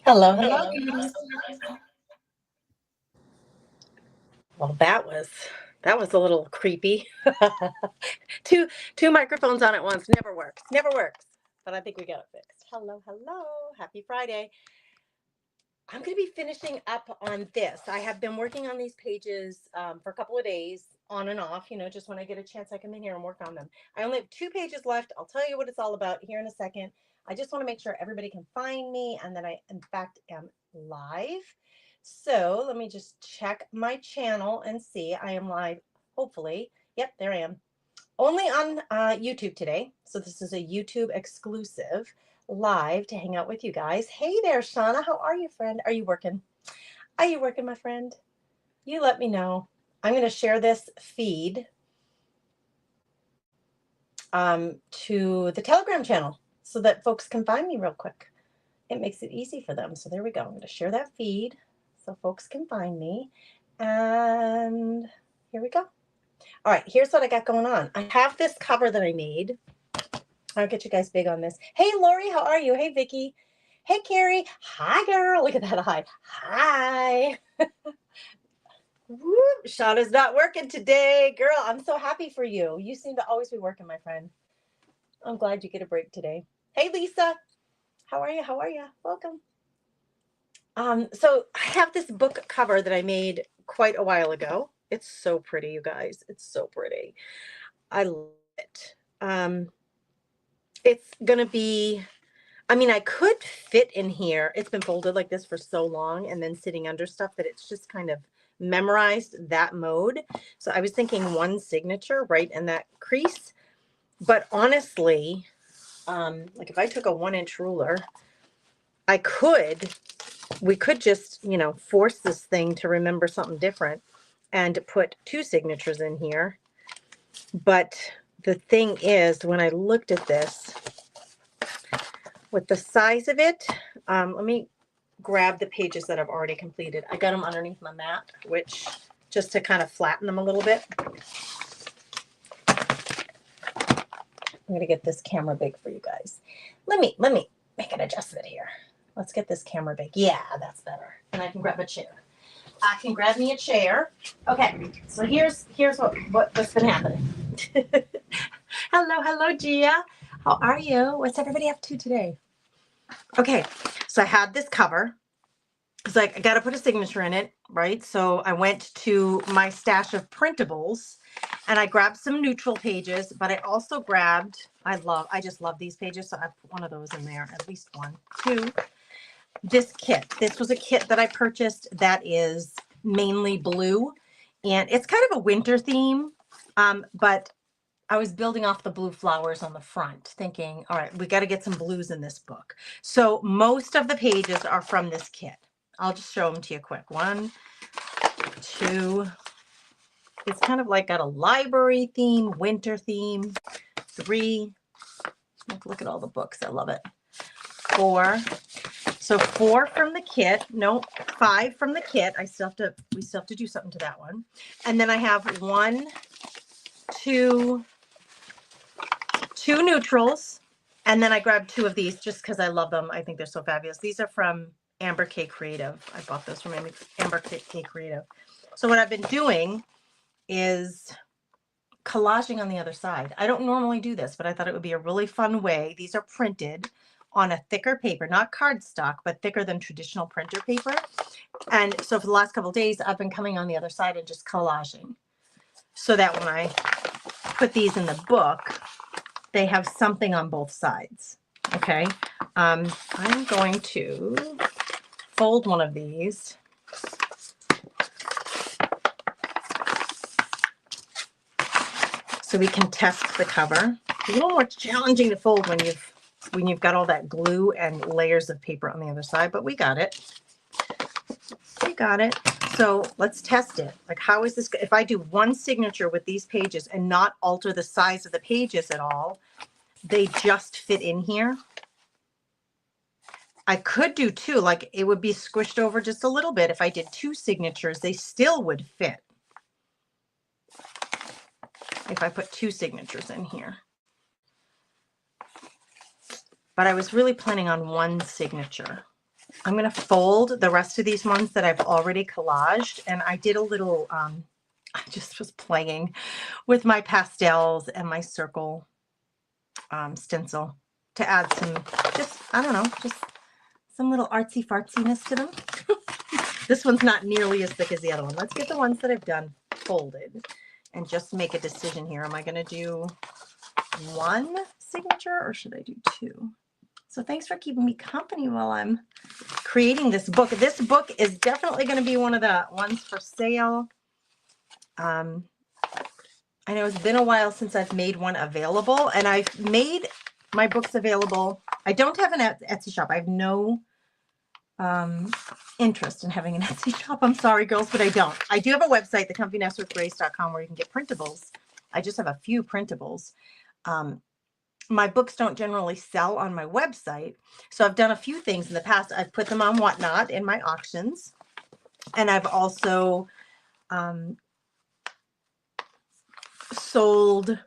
Hello, hello, beauties. Well, that was a little creepy. two two microphones on at once never works. Never works. But I think we got it fixed. Hello, hello. Happy Friday. I'm going to be finishing up on this. I have been working on these pages for a couple of days, on and off. Just when I get a chance, I come in here and work on them. I only have 2 pages left. I'll tell you what it's all about here in a second. I just want to make sure everybody can find me and that I, in fact, am live. So let me just check my channel and see. I am live, hopefully. Yep, there I am. Only on YouTube today. So this is a YouTube exclusive live to hang out with you guys. Hey there, Shauna. How are you, friend? Are you working? Are you working, my friend? You let me know. I'm going to share this feed to the Telegram channel so that folks can find me real quick. It makes it easy for them. So there we go. I'm going to share that feed so folks can find me. And here we go. All right, here's what I got going on. I have this cover that I made. I'll get you guys big on this. Hey, Lori, how are you? Hey, Vicky. Hey, Carrie. Hi, girl. Look at that. Hi. Whoop, Shauna's not working today. Girl, I'm so happy for you. You seem to always be working, my friend. I'm glad you get a break today. Hey, Lisa. How are you? How are you? Welcome. So I have this book cover that I made quite a while ago. It's so pretty, you guys. It's so pretty. I love it. It's going to be, I could fit in here. It's been folded like this for so long and then sitting under stuff that it's just kind of memorized that mode. So I was thinking one signature right in that crease. But honestly, like if I took a 1-inch ruler, we could just, force this thing to remember something different and put 2 signatures in here. But the thing is, when I looked at this, with the size of it, let me grab the pages that I've already completed. I got them underneath my mat, which just to kind of flatten them a little bit. I'm going to get this camera big for you guys. Let me make an adjustment here. Let's get this camera big. Yeah, that's better. And I can grab a chair. I can grab me a chair. Okay, so here's what's been happening. Hello, Gia. How are you? What's everybody up to today? Okay, so I had this cover. It's like, I got to put a signature in it, right? So I went to my stash of printables and I grabbed some neutral pages, but I also grabbed, I just love these pages. So I put one of those in there, at least one, 2. This kit. This was a kit that I purchased that is mainly blue, and it's kind of a winter theme, but I was building off the blue flowers on the front, thinking, all right, we got to get some blues in this book. So most of the pages are from this kit. I'll just show them to you quick. 1, 2. It's kind of like got a library theme, winter theme. 3. Look at all the books. I love it. 4. So 4 from the kit. No, 5 from the kit. We still have to do something to that one. And then I have 1, 2 neutrals. And then I grabbed 2 of these just because I love them. I think they're so fabulous. These are from Amber K Creative. I bought those from Amber K Creative. So what I've been doing is collaging on the other side. I don't normally do this, but I thought it would be a really fun way. These are printed on a thicker paper, not cardstock, but thicker than traditional printer paper. And so for the last couple of days, I've been coming on the other side and just collaging so that when I put these in the book, they have something on both sides. Okay. I'm going to fold one of these. So we can test the cover. It's a little more challenging to fold when you've got all that glue and layers of paper on the other side, but we got it. We got it. So let's test it. Like, how is this? If I do one signature with these pages and not alter the size of the pages at all, they just fit in here. I could do 2, like it would be squished over just a little bit. If I did 2 signatures, they still would fit. If I put 2 signatures in here. But I was really planning on 1 signature. I'm going to fold the rest of these ones that I've already collaged. And I did a little, I just was playing with my pastels and my circle stencil to add some, just, I don't know, just some little artsy fartsiness to them. This one's not nearly as thick as the other one. Let's get the ones that I've done folded and just make a decision here. Am I going to do one signature or should I do two? So thanks for keeping me company while I'm creating this book. This book is definitely going to be one of the ones for sale. I know it's been a while since I've made one available, and I've made my books available. I don't have an Etsy shop. I have no interest in having an Etsy shop. I'm sorry, girls, but I don't. I do have a website, thecomfynestwithgrace.com, where you can get printables. I just have a few printables. My books don't generally sell on my website. So I've done a few things in the past. I've put them on Whatnot in my auctions. And I've also sold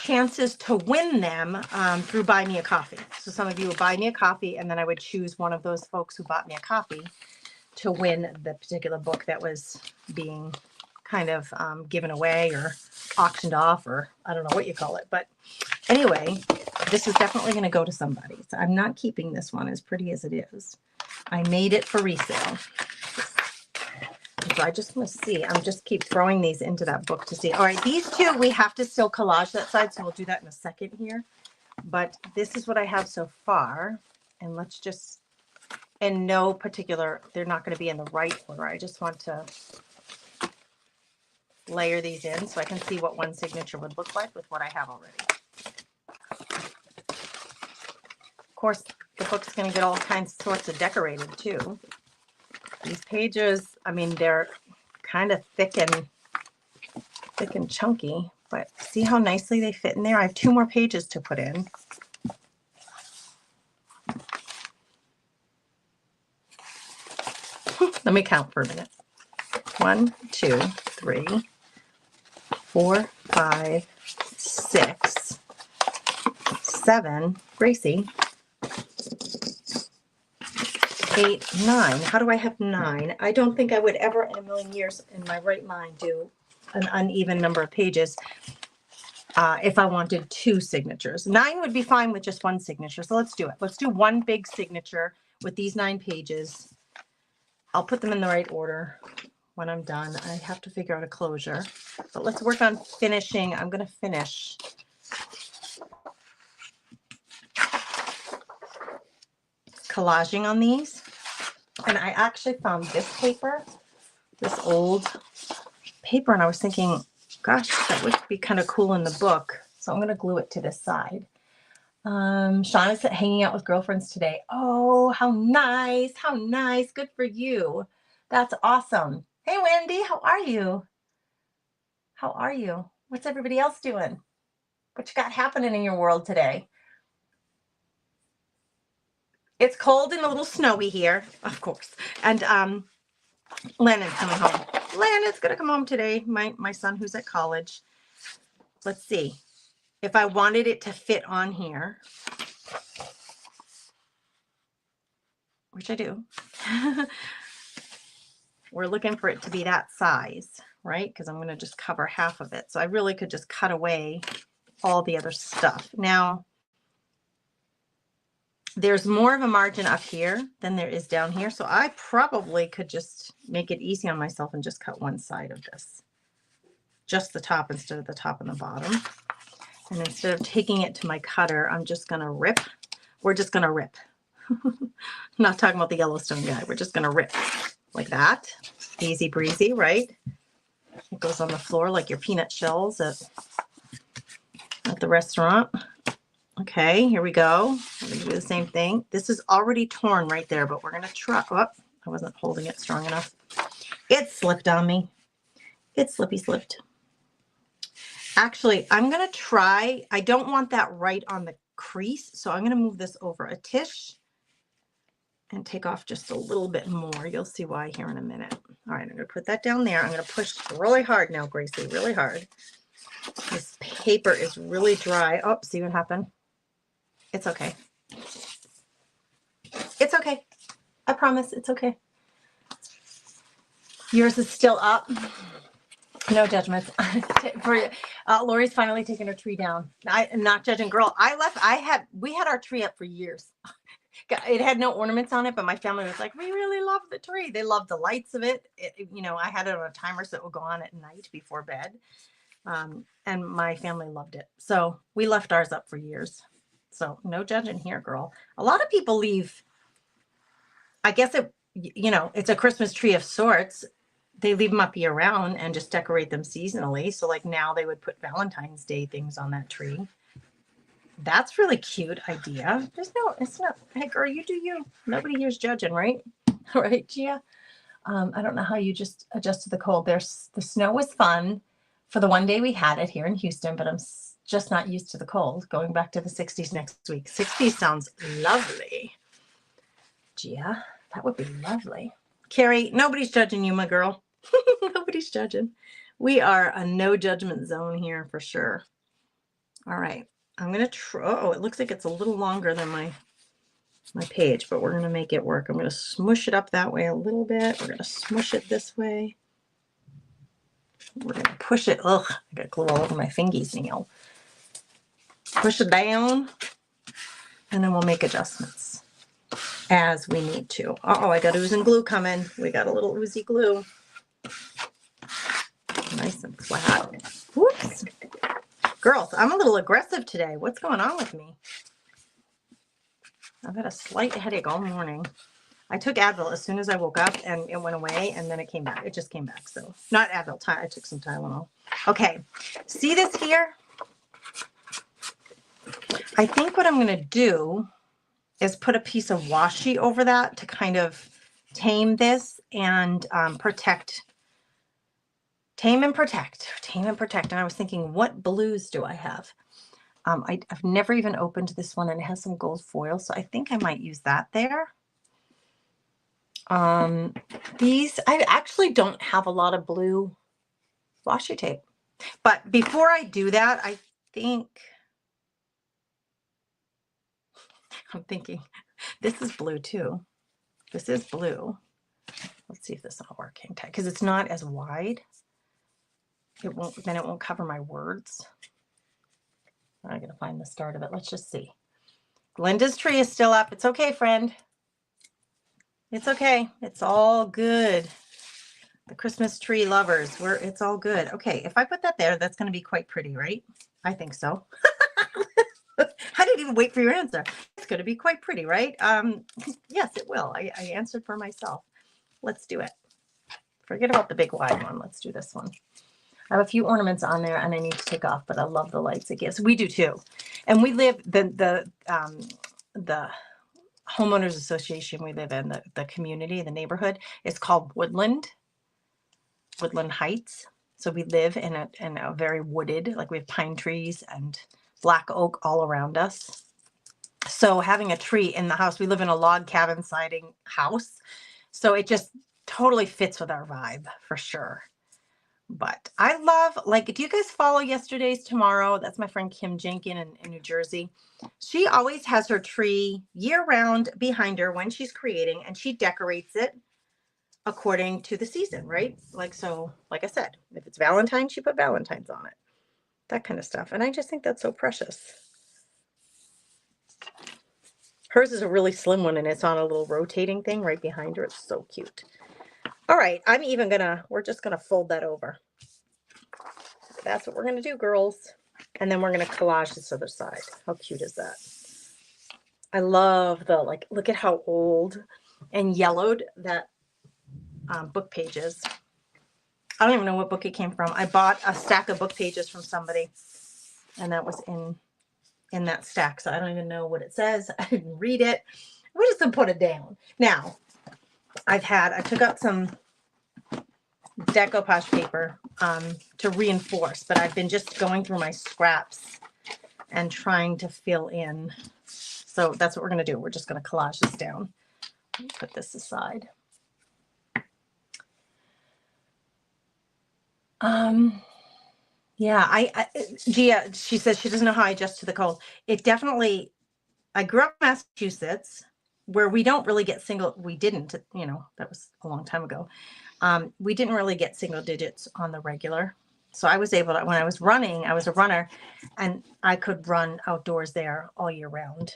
chances to win them through Buy Me a Coffee. So some of you would buy me a coffee, and then I would choose one of those folks who bought me a coffee to win the particular book that was being kind of given away or auctioned off, or I don't know what you call it. But anyway, this is definitely going to go to somebody. So I'm not keeping this one, as pretty as it is. I made it for resale. So I just want to see. I'm just keep throwing these into that book to see. All right, these two, we have to still collage that side, so we'll do that in a second here. But this is what I have so far. And let's just, in no particular, they're not going to be in the right order. I just want to layer these in so I can see what one signature would look like with what I have already. Of course, the book's going to get all kinds sorts of decorated too. These pages, I mean, they're kind of thick and chunky, but see how nicely they fit in there? I have 2 more pages to put in. Let me count for a minute. 1, 2, 3, 4, 5, 6, 7. Gracie. 8, 9. How do I have 9? I don't think I would ever in a million years in my right mind do an uneven number of pages if I wanted 2 signatures. 9 would be fine with just 1 signature. So let's do it. Let's do 1 big signature with these 9 pages. I'll put them in the right order when I'm done. I have to figure out a closure. But let's work on finishing. I'm going to finish collaging on these. And I actually found this paper, this old paper, and I was thinking, gosh, that would be kind of cool in the book. So I'm going to glue it to this side. Sean is hanging out with girlfriends today. Oh, how nice. How nice. Good for you. That's awesome. Hey, Wendy, how are you? How are you? What's everybody else doing? What you got happening in your world today? It's cold and a little snowy here, of course. And Lennon's coming home. Lennon's going to come home today, my son who's at college. Let's see. If I wanted it to fit on here, which I do, we're looking for it to be that size, right? Because I'm going to just cover half of it. So I really could just cut away all the other stuff. Now, there's more of a margin up here than there is down here. So I probably could just make it easy on myself and just cut one side of this. Just the top instead of the top and the bottom. And instead of taking it to my cutter, I'm just going to rip. We're just going to rip. I'm not talking about the Yellowstone guy. We're just going to rip like that. Easy breezy, right? It goes on the floor like your peanut shells at the restaurant. Okay, here we go. I'm going to do the same thing. This is already torn right there, but we're going to try. Oh, I wasn't holding it strong enough. It slipped on me. It slippy slipped. Actually, I'm going to try. I don't want that right on the crease, so I'm going to move this over a tish and take off just a little bit more. You'll see why here in a minute. All right, I'm going to put that down there. I'm going to push really hard now, Gracie, really hard. This paper is really dry. Oh, see what happened? It's okay. It's okay. I promise it's okay. Yours is still up. No judgments. Lori's finally taken her tree down. I'm not judging, girl. We had our tree up for years. It had no ornaments on it, but my family was like, we really love the tree. They loved the lights of it. I had it on a timer so it would go on at night before bed. And my family loved it. So we left ours up for years. So no judging here, girl. A lot of people leave, I guess it's a Christmas tree of sorts. They leave them up year round and just decorate them seasonally. So like now they would put Valentine's Day things on that tree. That's really cute idea. It's not, hey girl, you do you. Nobody here's judging, right? All right, Gia. I don't know how you just adjust to the cold. The snow was fun for the one day we had it here in Houston, but I'm just not used to the cold. Going back to the 60s next week. 60s sounds lovely. Gia, that would be lovely. Carrie, nobody's judging you, my girl. Nobody's judging. We are a no judgment zone here for sure. All right. I'm going to try. Oh, it looks like it's a little longer than my page, but we're going to make it work. I'm going to smush it up that way a little bit. We're going to smush it this way. We're going to push it. Ugh, I got glue all over my fingies nail. Push it down, and then we'll make adjustments as we need to. Uh-oh, I got oozing glue coming. We got a little oozy glue. Nice and flat. Whoops. Girls, I'm a little aggressive today. What's going on with me? I've had a slight headache all morning. I took Advil as soon as I woke up and it went away and then it came back. It just came back. So not Advil, I took some Tylenol. Okay. See this here? I think what I'm going to do is put a piece of washi over that to kind of tame this and protect. Tame and protect. And I was thinking, what blues do I have? I've never even opened this one and it has some gold foil. So I think I might use that there. These, I actually don't have a lot of blue washi tape. But before I do that, I'm thinking, this is blue too. This is blue. Let's see if this will work hang tight because it's not as wide. It won't cover my words. I'm going to find the start of it. Let's just see. Glenda's tree is still up. It's okay, friend. It's okay. It's all good. The Christmas tree lovers, it's all good. Okay, if I put that there, that's going to be quite pretty, right? I think so. I didn't even wait for your answer. It's going to be quite pretty, right? Yes, it will. I answered for myself. Let's do it. Forget about the big wide one. Let's do this one. I have a few ornaments on there and I need to take off, but I love the lights it gives. We do too. And we live, the homeowners association we live in, the community, the neighborhood, is called Woodland Heights. So we live in a very wooded, like we have pine trees and black oak all around us. So having a tree in the house, we live in a log cabin siding house. So it just totally fits with our vibe for sure. But I love, do you guys follow Yesterday's Tomorrow? That's my friend Kim Jenkin in New Jersey. She always has her tree year round behind her when she's creating, and she decorates it according to the season, right? Like I said, if it's Valentine's, she put Valentine's on it. That kind of stuff. And I just think that's so precious. Hers is a really slim one, and it's on a little rotating thing right behind her. It's so cute. All right, we're just going to fold that over. That's what we're going to do, girls. And then we're going to collage this other side. How cute is that? I love look at how old and yellowed that book page is. I don't even know what book it came from. I bought a stack of book pages from somebody, and that was in that stack. So I don't even know what it says. I didn't read it. We just put it down. Now, I took out some decoupage paper to reinforce, but I've been just going through my scraps and trying to fill in. So that's what we're going to do. We're just going to collage this down. Put this aside. Yeah, Gia, she says she doesn't know how I adjust to the cold. It definitely, I grew up in Massachusetts, where we don't really get we didn't, you know, that was a long time ago. We didn't really get single digits on the regular. So I was able to, when I was running, I was a runner and I could run outdoors there all year round.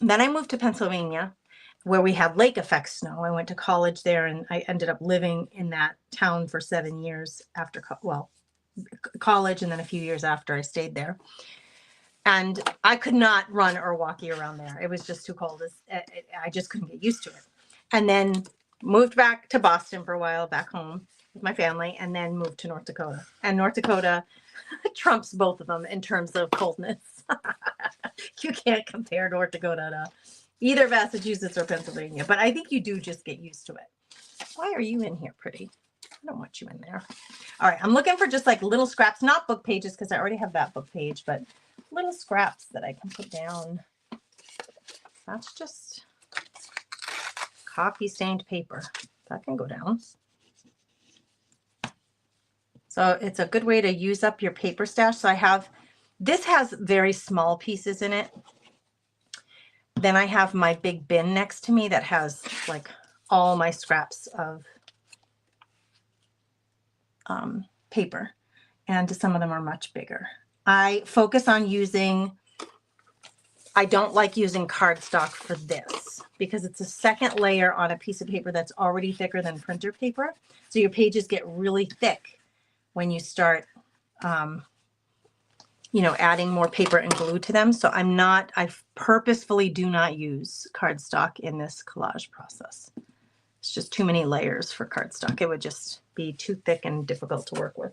And then I moved to Pennsylvania where we have lake effect snow. I went to college there and I ended up living in that town for 7 years after, college. And then a few years after I stayed there. And I could not run or walk around there. It was just too cold. I just couldn't get used to it. And then moved back to Boston for a while, back home with my family, and then moved to North Dakota. And North Dakota trumps both of them in terms of coldness. You can't compare North Dakota to either Massachusetts or Pennsylvania, but I think you do just get used to it. Why are you in here, pretty? I don't want you in there. All right, I'm looking for just like little scraps, not book pages because I already have that book page, but little scraps that I can put down. That's just coffee stained paper. That can go down. So it's a good way to use up your paper stash. So I have, this has very small pieces in it. Then I have my big bin next to me that has like all my scraps of paper, and some of them are much bigger. I focus on using, I don't like using cardstock for this because it's a second layer on a piece of paper that's already thicker than printer paper. So your pages get really thick when you start, you know, adding more paper and glue to them. So I purposefully do not use cardstock in this collage process. It's just too many layers for cardstock. It would just be too thick and difficult to work with.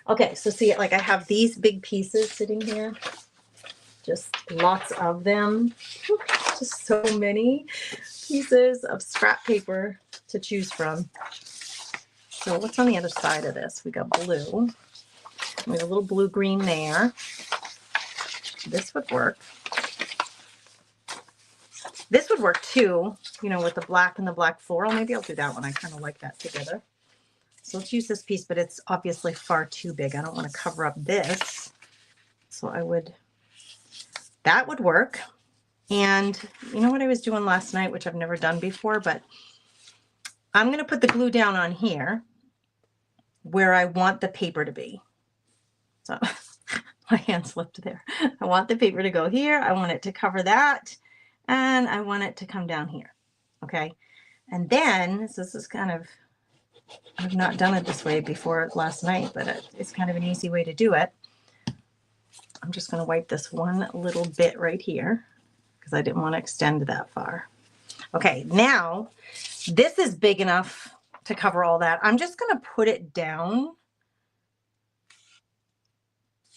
Okay, so see, like I have these big pieces sitting here, just lots of them, just so many pieces of scrap paper to choose from. So what's on the other side of this? We got blue. We have a little blue-green there. This would work. This would work too, you know, with the black and the black floral. Maybe I'll do that one. I kind of like that together. So let's use this piece, but it's obviously far too big. I don't want to cover up this. So that would work. And you know what I was doing last night, which I've never done before, but I'm going to put the glue down on here where I want the paper to be. So my hand slipped there. I want the paper to go here. I want it to cover that. And I want it to come down here. Okay. And then, so this is kind of, I've not done it this way before last night, but it's kind of an easy way to do it. I'm just going to wipe this one little bit right here because I didn't want to extend that far. Okay, now this is big enough to cover all that. I'm just going to put it down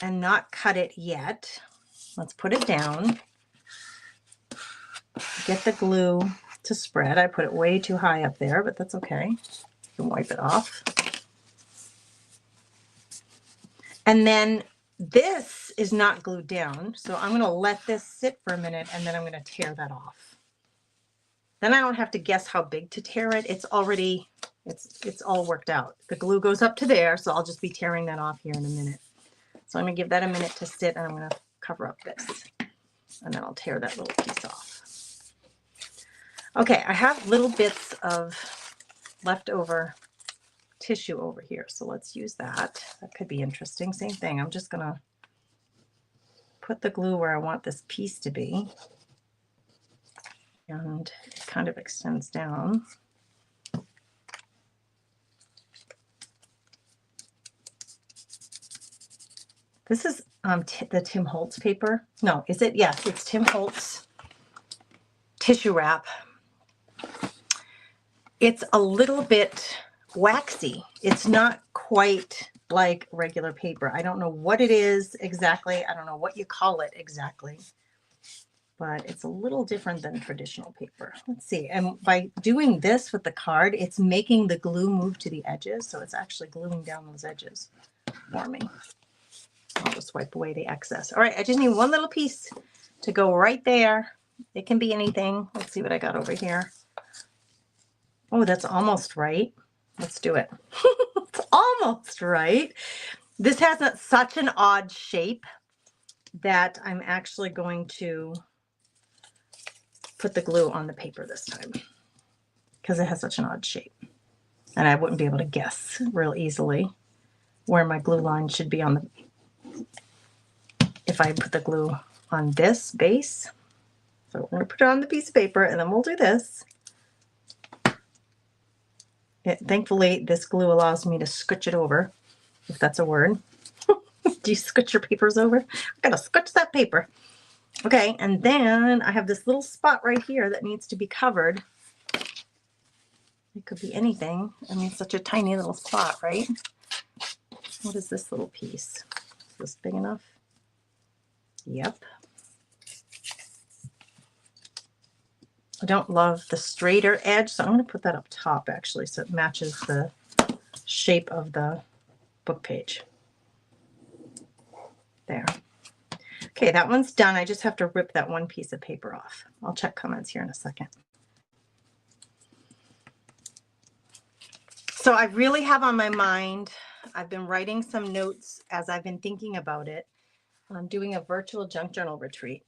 and not cut it yet. Let's put it down. Get the glue to spread. I put it way too high up there, but that's okay. You can wipe it off. And then this is not glued down, so I'm going to let this sit for a minute and then I'm going to tear that off. Then I don't have to guess how big to tear it. It's already, it's all worked out. The glue goes up to there, so I'll just be tearing that off here in a minute. So I'm going to give that a minute to sit and I'm going to cover up this. And then I'll tear that little piece off. Okay, I have little bits of leftover tissue over here. So let's use that. That could be interesting. Same thing. I'm just going to put the glue where I want this piece to be. And it kind of extends down. This is the Tim Holtz paper. No, is it? Yes, it's Tim Holtz tissue wrap. It's a little bit waxy. It's not quite like regular paper. I don't know what it is exactly. I don't know what you call it exactly, but it's a little different than traditional paper. Let's see. And by doing this with the card, it's making the glue move to the edges. So it's actually gluing down those edges for me. I'll just wipe away the excess. All right, I just need one little piece to go right there. It can be anything. Let's see what I got over here. Oh, that's almost right. Let's do it. It's almost right. This has such an odd shape that I'm actually going to put the glue on the paper this time because it has such an odd shape. And I wouldn't be able to guess real easily where my glue line should be on the, if I put the glue on this base. So we're going to put it on the piece of paper and then we'll do this. Thankfully, this glue allows me to scooch it over, if that's a word. Do you scooch your papers over? I gotta scooch that paper. Okay, and then I have this little spot right here that needs to be covered. It could be anything. I mean, it's such a tiny little spot, right? What is this little piece? Is this big enough? Yep. I don't love the straighter edge, so I'm going to put that up top actually so it matches the shape of the book page. There. Okay, that one's done. I just have to rip that one piece of paper off. I'll check comments here in a second. So I really have on my mind, I've been writing some notes as I've been thinking about it. I'm doing a virtual junk journal retreat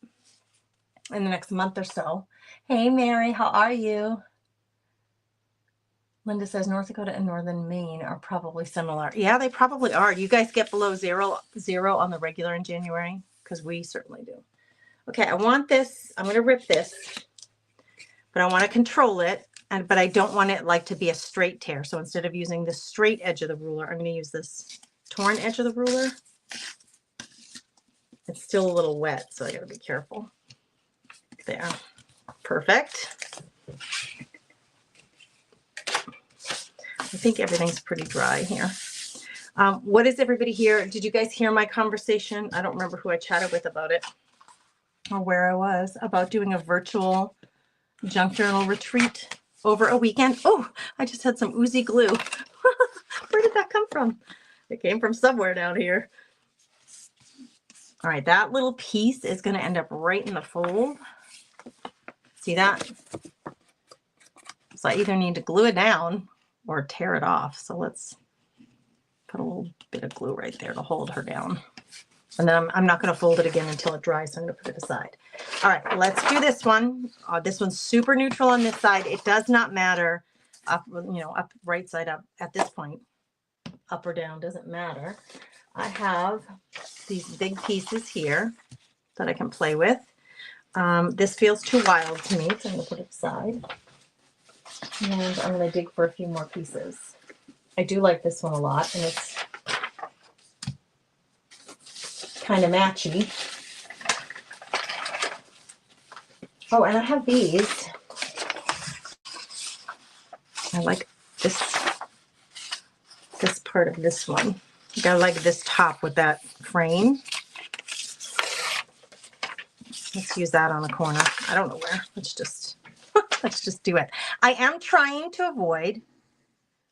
in the next month or so. Hey, Mary, how are you? Linda says North Dakota and Northern Maine are probably similar. Yeah, they probably are. You guys get below zero on the regular in January? Because we certainly do. Okay, I want this. I'm going to rip this, but I want to control it. But I don't want it like to be a straight tear. So instead of using the straight edge of the ruler, I'm going to use this torn edge of the ruler. It's still a little wet, so I got to be careful. There. Perfect. I think everything's pretty dry here. What is everybody here? Did you guys hear my conversation? I don't remember who I chatted with about it or where I was about doing a virtual junk journal retreat over a weekend. Oh, I just had some oozy glue. Where did that come from? It came from somewhere down here. All right, that little piece is going to end up right in the fold. See that? So I either need to glue it down or tear it off. So let's put a little bit of glue right there to hold her down. And then I'm not going to fold it again until it dries, so I'm going to put it aside. All right, let's do this one. This one's super neutral on this side. It does not matter, up, up right side up at this point. Up or down, doesn't matter. I have these big pieces here that I can play with. This feels too wild to me, so I'm going to put it aside. And I'm going to dig for a few more pieces. I do like this one a lot, and it's kind of matchy. Oh, and I have these. I like this part of this one. I like this top with that frame. Let's use that on the corner. I don't know where. Let's just do it. I am trying to avoid,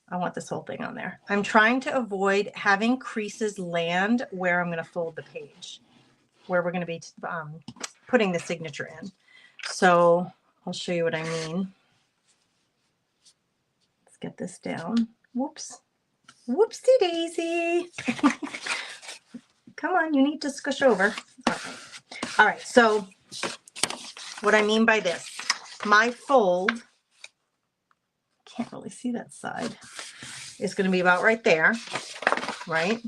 I want this whole thing on there. I'm trying to avoid having creases land where I'm going to fold the page, where we're going to be putting the signature in. So I'll show you what I mean. Let's get this down. Whoops. Whoopsie daisy. Come on, you need to squish over. All right. So what I mean by this, my fold, can't really see that side, is going to be about right there, right?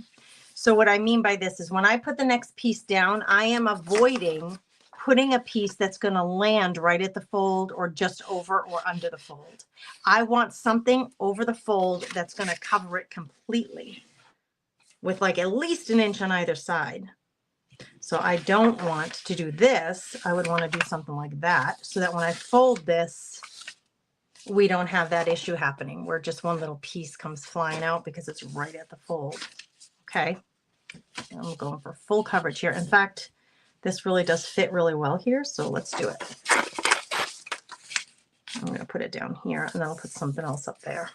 So what I mean by this is when I put the next piece down, I am avoiding putting a piece that's going to land right at the fold or just over or under the fold. I want something over the fold that's going to cover it completely with like at least an inch on either side. So I don't want to do this. I would want to do something like that so that when I fold this, we don't have that issue happening where just one little piece comes flying out because it's right at the fold. Okay. I'm going for full coverage here. In fact, this really does fit really well here. So let's do it. I'm going to put it down here and then I'll put something else up there.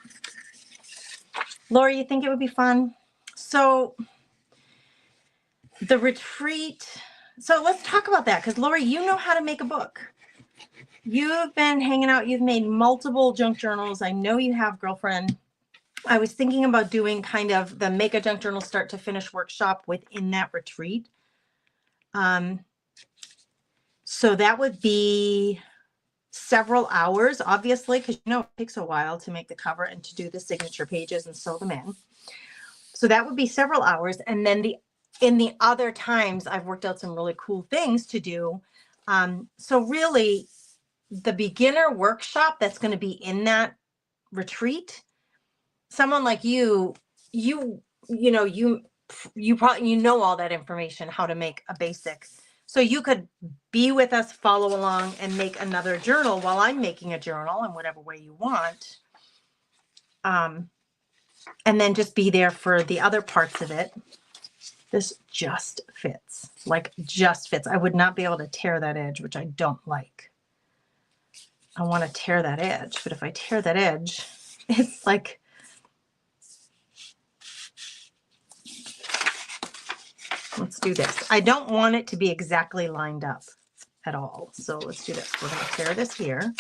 Laura, you think it would be fun? So the retreat. So let's talk about that because Laura, you know how to make a book. You've been hanging out. You've made multiple junk journals. I know you have, girlfriend. I was thinking about doing kind of the Make a Junk Journal Start to Finish workshop within that retreat. So that would be several hours, obviously, because you know it takes a while to make the cover and to do the signature pages and sew them in. So that would be several hours. And then in the other times, I've worked out some really cool things to do. So really, the beginner workshop that's going to be in that retreat, someone like you probably know all that information, how to make a basic. So you could be with us, follow along, and make another journal while I'm making a journal in whatever way you want. And then just be there for the other parts of it. This just fits, like just fits. I would not be able to tear that edge, which I don't like. I want to tear that edge, but if I tear that edge, it's like, let's do this. I don't want it to be exactly lined up at all. So let's do this. We're going to tear this here.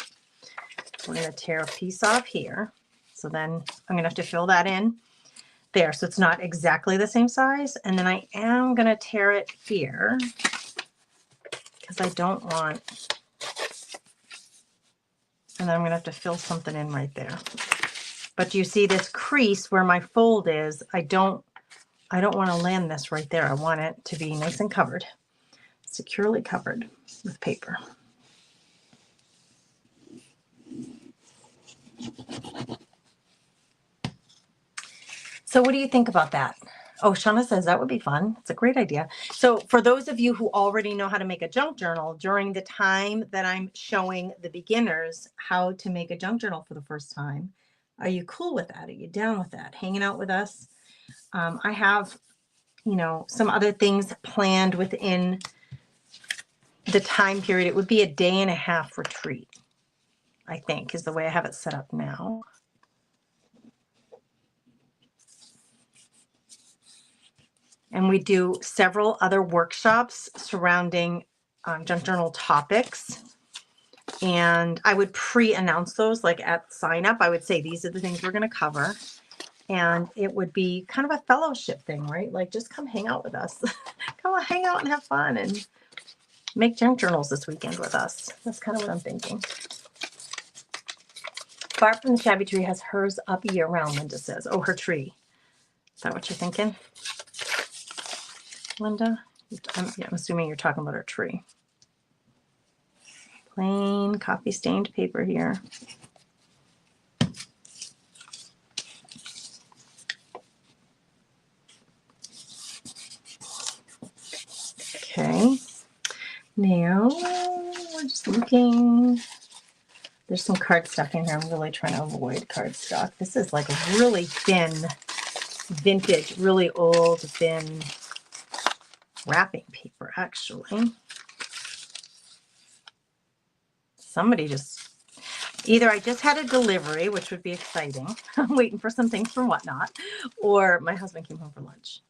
We're going to tear a piece off here. So then I'm going to have to fill that in there. So it's not exactly the same size. And then I am going to tear it here because I don't want, and then I'm going to have to fill something in right there. But you see this crease where my fold is, I don't want to land this right there. I want it to be nice and covered, securely covered with paper. So what do you think about that? Oh, Shauna says that would be fun. It's a great idea. So for those of you who already know how to make a junk journal, during the time that I'm showing the beginners how to make a junk journal for the first time, are you cool with that? Are you down with that? Hanging out with us? I have, some other things planned within the time period. It would be a 1.5-day retreat, I think, is the way I have it set up now. And we do several other workshops surrounding junk journal topics. And I would pre-announce those, like at sign up. I would say, these are the things we're going to cover. And it would be kind of a fellowship thing, right? Like, just come hang out with us. Come hang out and have fun and make junk journals this weekend with us. That's kind of what I'm thinking. Far from the Shabby Tree has hers up year round, Linda says. Oh, her tree. Is that what you're thinking, Linda? I'm assuming you're talking about her tree. Plain coffee stained paper here. Okay, now we're just looking. There's some cardstock in here. I'm really trying to avoid cardstock. This is like really thin, vintage, really old, thin wrapping paper, actually. Somebody either I just had a delivery, which would be exciting. I'm waiting for some things from Whatnot, or my husband came home for lunch.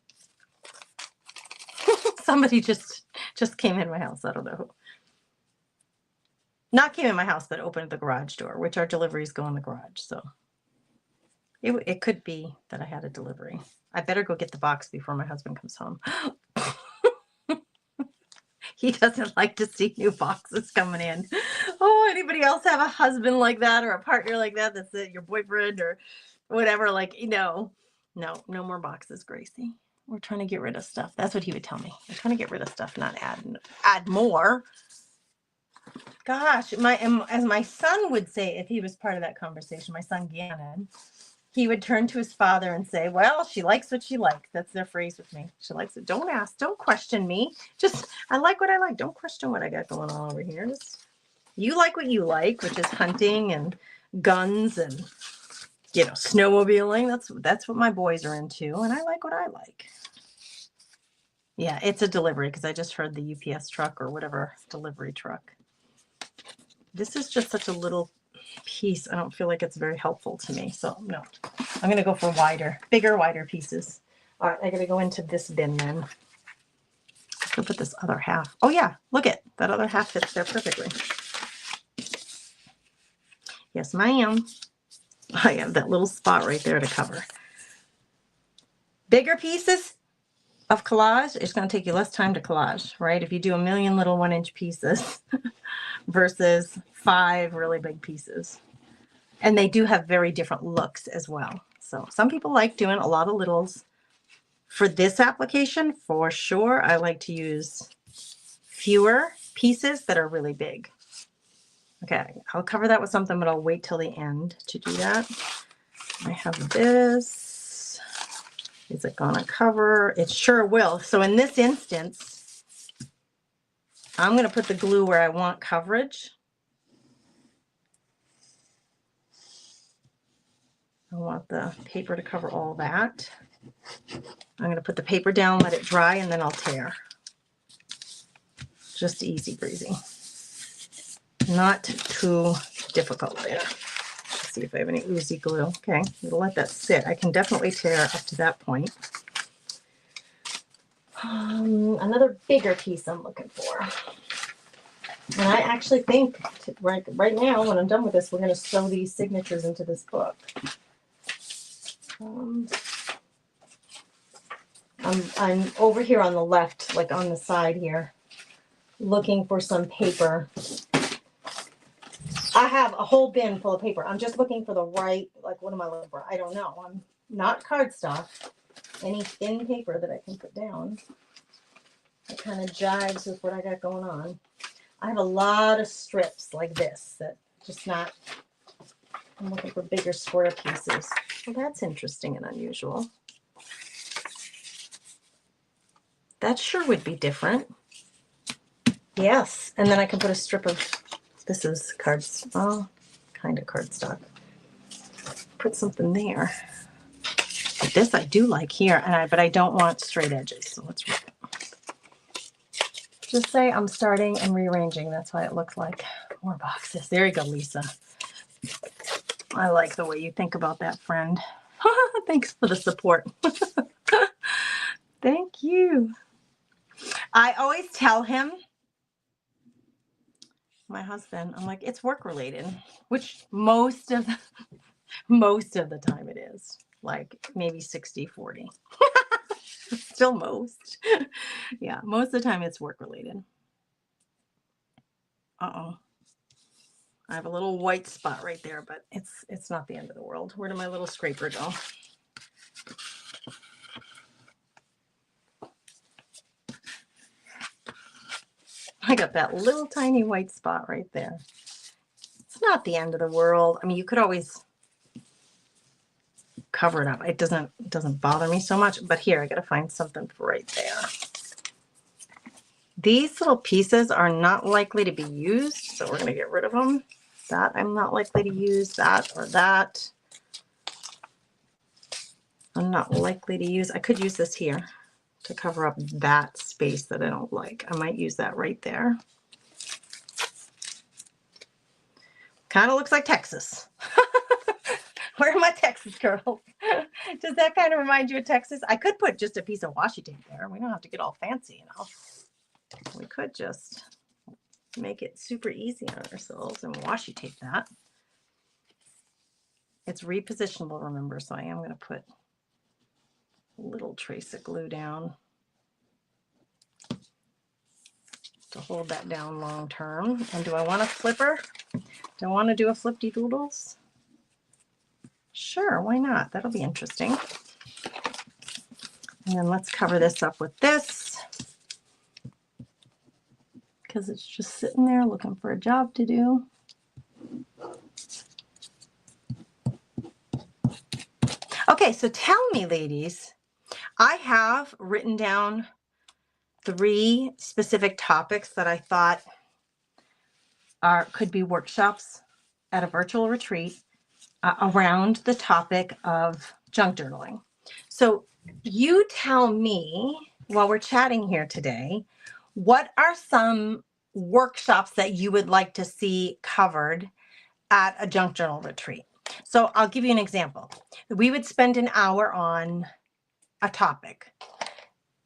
Somebody just came in my house. I don't know who. Not came in my house, but opened the garage door, which our deliveries go in the garage. So it could be that I had a delivery. I better go get the box before my husband comes home. He doesn't like to see new boxes coming in. Oh, anybody else have a husband like that or a partner like that? That's it, your boyfriend or whatever. Like, no more boxes, Gracie. We're trying to get rid of stuff. That's what he would tell me. We're trying to get rid of stuff, not add more. Gosh, as my son would say, if he was part of that conversation, my son Gannon, he would turn to his father and say, well, she likes what she likes. That's their phrase with me. She likes it. Don't ask. Don't question me. Just, I like what I like. Don't question what I got going on over here. You like what you like, which is hunting and guns and, snowmobiling. That's what my boys are into. And I like what I like. Yeah, it's a delivery because I just heard the UPS truck or whatever delivery truck. This is just such a little piece. I don't feel like it's very helpful to me. So no, I'm going to go for bigger, wider pieces. All right, I got to go into this bin then. I'm going to put this other half. Oh yeah, look at that other half fits there perfectly. Yes, ma'am. I have that little spot right there to cover. Bigger pieces of collage, it's going to take you less time to collage, right? If you do a million little 1-inch pieces, versus 5 really big pieces. And they do have very different looks as well. So some people like doing a lot of littles. For this application, for sure, I like to use fewer pieces that are really big. Okay, I'll cover that with something, but I'll wait till the end to do that. I have this. Is it gonna cover? It sure will. So in this instance, I'm gonna put the glue where I want coverage. I want the paper to cover all that. I'm going to put the paper down, let it dry, and then I'll tear. Just easy breezy. Not too difficult there. Let's see if I have any oozy glue. Okay, we'll let that sit. I can definitely tear up to that point. Another bigger piece I'm looking for. And I actually think right now, when I'm done with this, we're going to sew these signatures into this book. I'm over here on the left, like on the side here, looking for some paper. I have a whole bin full of paper. I'm just looking for the right, like, what am I looking for? I don't know. I'm not cardstock. Any thin paper that I can put down. It kind of jives with what I got going on. I have a lot of strips like this that just not, I'm looking for bigger square pieces. Well, that's interesting and unusual. That sure would be different. Yes, and then I can put a strip of, this is cards, oh, kind of cardstock. Put something there. But this I do like here, and but I don't want straight edges, so let's rip it. Just say I'm starting and rearranging. That's why it looks like more boxes. There you go, Lisa. I like the way you think about that, friend. Thanks for the support. Thank you. I always tell him, my husband, I'm like, it's work related, which most of the time it is, like maybe 60-40. Still most. Yeah, most of the time it's work related. Uh-oh. I have a little white spot right there, but it's not the end of the world. Where did my little scraper go? I got that little tiny white spot right there. It's not the end of the world. I mean, you could always cover it up. It doesn't bother me so much, but here I got to find something for right there. These little pieces are not likely to be used, so we're going to get rid of them. That I'm not likely to use, that or that. I'm not likely to use. I could use this here to cover up that space that I don't like. I might use that right there. Kind of looks like Texas. Where are my Texas girls? Does that kind of remind you of Texas? I could put just a piece of washi tape there. We don't have to get all fancy, you know. We could just make it super easy on ourselves and washi tape that. It's repositionable, remember, so I am going to put a little trace of glue down to hold that down long term. And do I want a flipper? Do I want to do a flipty doodles? Sure, why not? That'll be interesting. And then let's cover this up with this, because it's just sitting there looking for a job to do. Okay, so tell me, ladies, I have written down 3 specific topics that I thought could be workshops at a virtual retreat around the topic of junk journaling. So you tell me, while we're chatting here today, what are some workshops that you would like to see covered at a junk journal retreat? So I'll give you an example. We would spend an hour on a topic.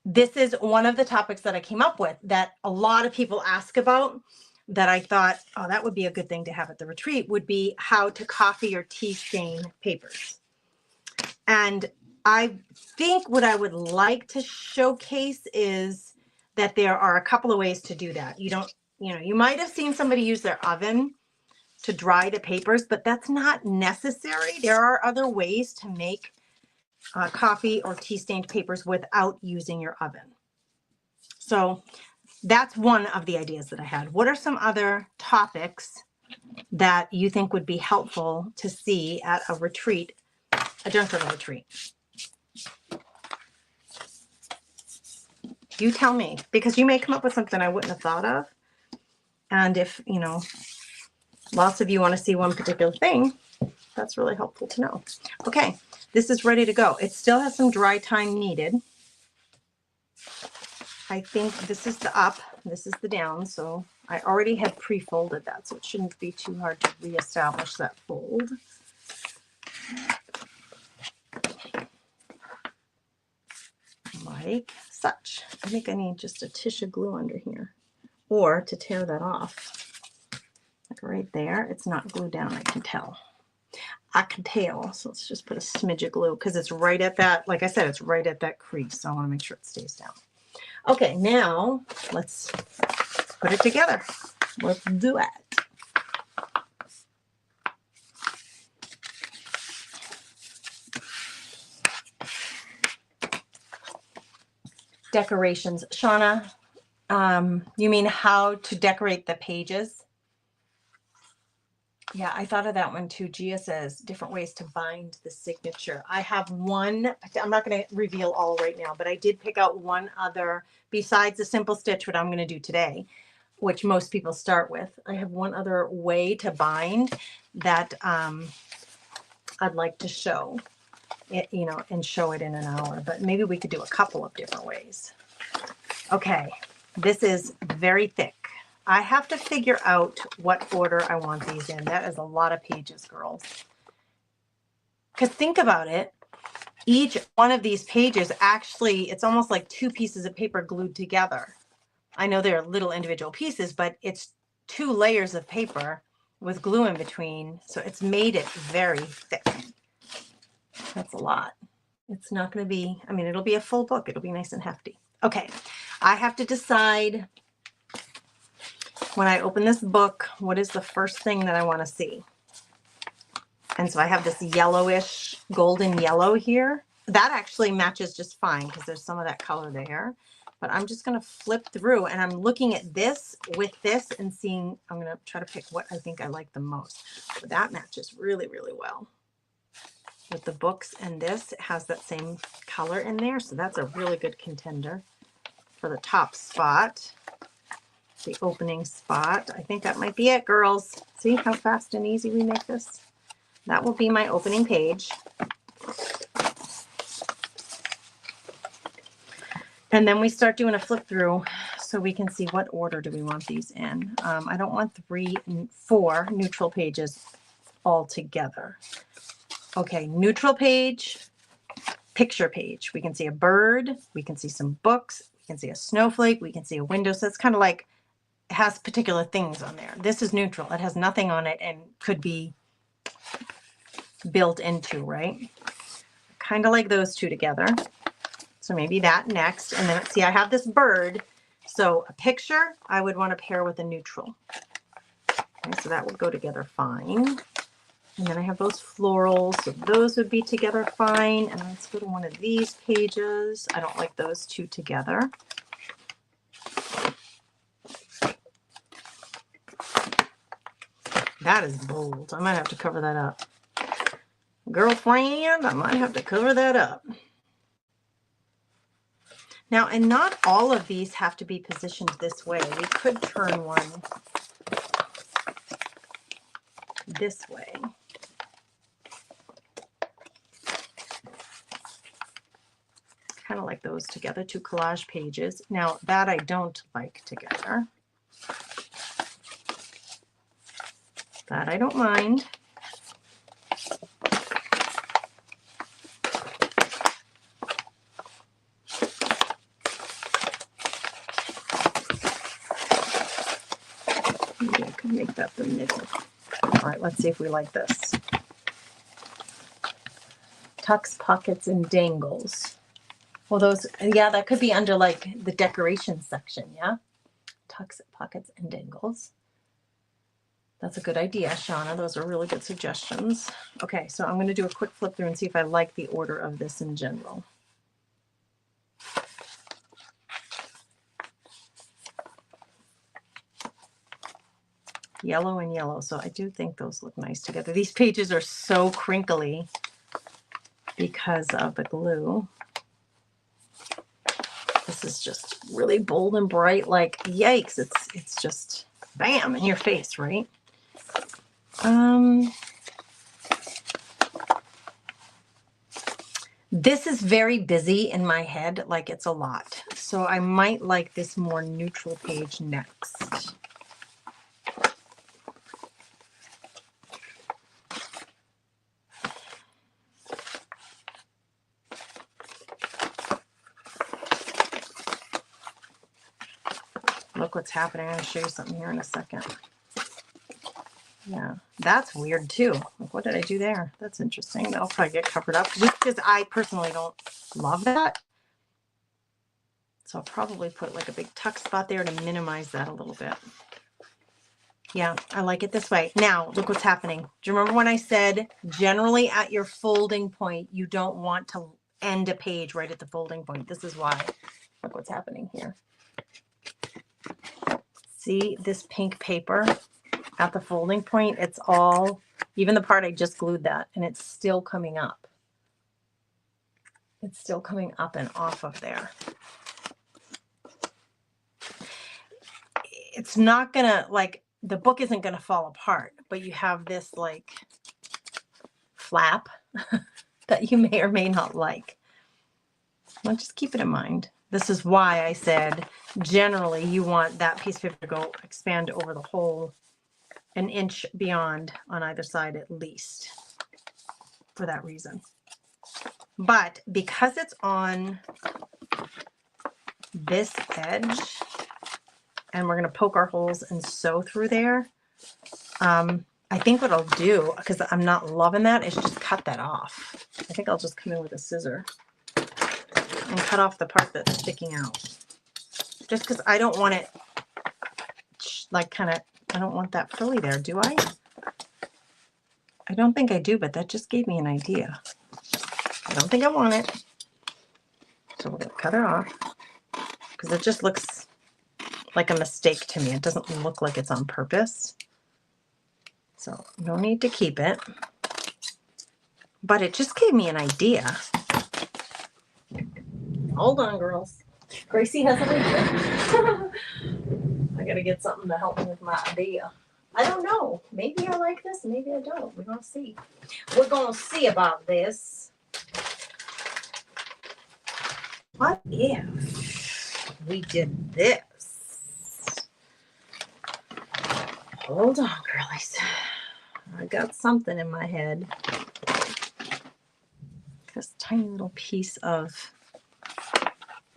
This is one of the topics that I came up with that a lot of people ask about, that I thought, oh, that would be a good thing to have at the retreat, would be how to coffee or tea stain papers. And I think what I would like to showcase is that there are a couple of ways to do that. You don't you know, you might have seen somebody use their oven to dry the papers, but that's not necessary. There are other ways to make coffee or tea stained papers without using your oven. So that's one of the ideas that I had. What are some other topics that you think would be helpful to see at a retreat, a junk journal retreat? You tell me, because you may come up with something I wouldn't have thought of. And if, you know, lots of you want to see one particular thing, that's really helpful to know. Okay, this is ready to go. It still has some dry time needed. I think this is the up, this is the down. So I already have pre-folded that, so it shouldn't be too hard to reestablish that fold. Like such. I think I need just a tissue glue under here, or to tear that off. Like right there, it's not glued down, I can tell. I can tell. So let's just put a smidge of glue because it's right at that, like I said, it's right at that crease. So I want to make sure it stays down. Okay, now let's put it together. Let's do it. Decorations. Shauna, you mean how to decorate the pages? Yeah, I thought of that one too. Gia says different ways to bind the signature. I have one, I'm not going to reveal all right now, but I did pick out one other besides the simple stitch, what I'm going to do today, which most people start with. I have one other way to bind that I'd like to show it, you know, and show it in an hour, but maybe we could do a couple of different ways. Okay, this is very thick. I have to figure out what order I want these in. That is a lot of pages, girls. Because think about it. Each one of these pages, actually, it's almost like two pieces of paper glued together. I know they're little individual pieces, but it's 2 layers of paper with glue in between. So it's made it very thick. That's a lot. It's not going to be, I mean, it'll be a full book. It'll be nice and hefty. Okay, I have to decide when I open this book, what is the first thing that I want to see? And so I have this yellowish, golden yellow here. That actually matches just fine because there's some of that color there. But I'm just going to flip through and I'm looking at this with this and seeing, I'm going to try to pick what I think I like the most. But that matches really, really well with the books, and this, it has that same color in there. So that's a really good contender for the top spot. The opening spot. I think that might be it, girls. See how fast and easy we make this? That will be my opening page. And then we start doing a flip through so we can see what order do we want these in. I don't want 3 and 4 neutral pages all together. Okay, neutral page, picture page. We can see a bird, we can see some books, we can see a snowflake, we can see a window. So it's kind of like it has particular things on there. This is neutral. It has nothing on it and could be built into, right? Kind of like those two together. So maybe that next. And then see, I have this bird. So a picture, I would want to pair with a neutral. Okay, so that would go together fine. And then I have those florals. So those would be together fine. And let's go to one of these pages. I don't like those two together. That is bold. I might have to cover that up. Girlfriend, I might have to cover that up. Now, and not all of these have to be positioned this way. We could turn one this way. Kind of like those together, 2 collage pages. Now, that I don't like together. That I don't mind. Maybe I could make that the middle. All right, let's see if we like this. Tucks, pockets, and dangles. Well, those, yeah, that could be under like the decoration section, yeah? tucks, pockets, and dangles. That's a good idea, Shauna. Those are really good suggestions. Okay, so I'm going to do a quick flip through and see if I like the order of this in general. Yellow and yellow, so I do think those look nice together. These pages are so crinkly because of the glue. This is just really bold and bright, like yikes. It's just bam in your face, right? This is very busy in my head, like it's a lot. So I might like this more neutral page next. Look what's happening. I'm going to show you something here in a second. Yeah, that's weird too. Like, what did I do there? That's interesting. That'll probably get covered up just because I personally don't love that. So I'll probably put like a big tuck spot there to minimize that a little bit. Yeah, I like it this way. Now, look what's happening. Do you remember when I said generally at your folding point, you don't want to end a page right at the folding point? This is why. Look what's happening here. See this pink paper at the folding point? It's all, even the part I just glued that, and it's still coming up. It's still coming up and off of there. It's not gonna, like, the book isn't gonna fall apart, but you have this like flap that you may or may not like. Well, just keep it in mind. This is why I said generally you want that piece of paper to go expand over the whole an inch beyond on either side at least, for that reason. But because it's on this edge and we're going to poke our holes and sew through there, I think what I'll do, because I'm not loving that, is just cut that off. I think I'll just come in with a scissor and cut off the part that's sticking out. Just because I don't want it like kind of, I don't want that frilly there, do I? I don't think I do, but that just gave me an idea. I don't think I want it. So we're going to cut it off because it just looks like a mistake to me. It doesn't look like it's on purpose. So no need to keep it. But it just gave me an idea. Hold on, girls. Gracie has an idea. I got to get something to help me with my idea. I don't know. Maybe I like this. Maybe I don't. We're going to see. We're going to see about this. What if we did this? Hold on, girlies. I got something in my head. This tiny little piece of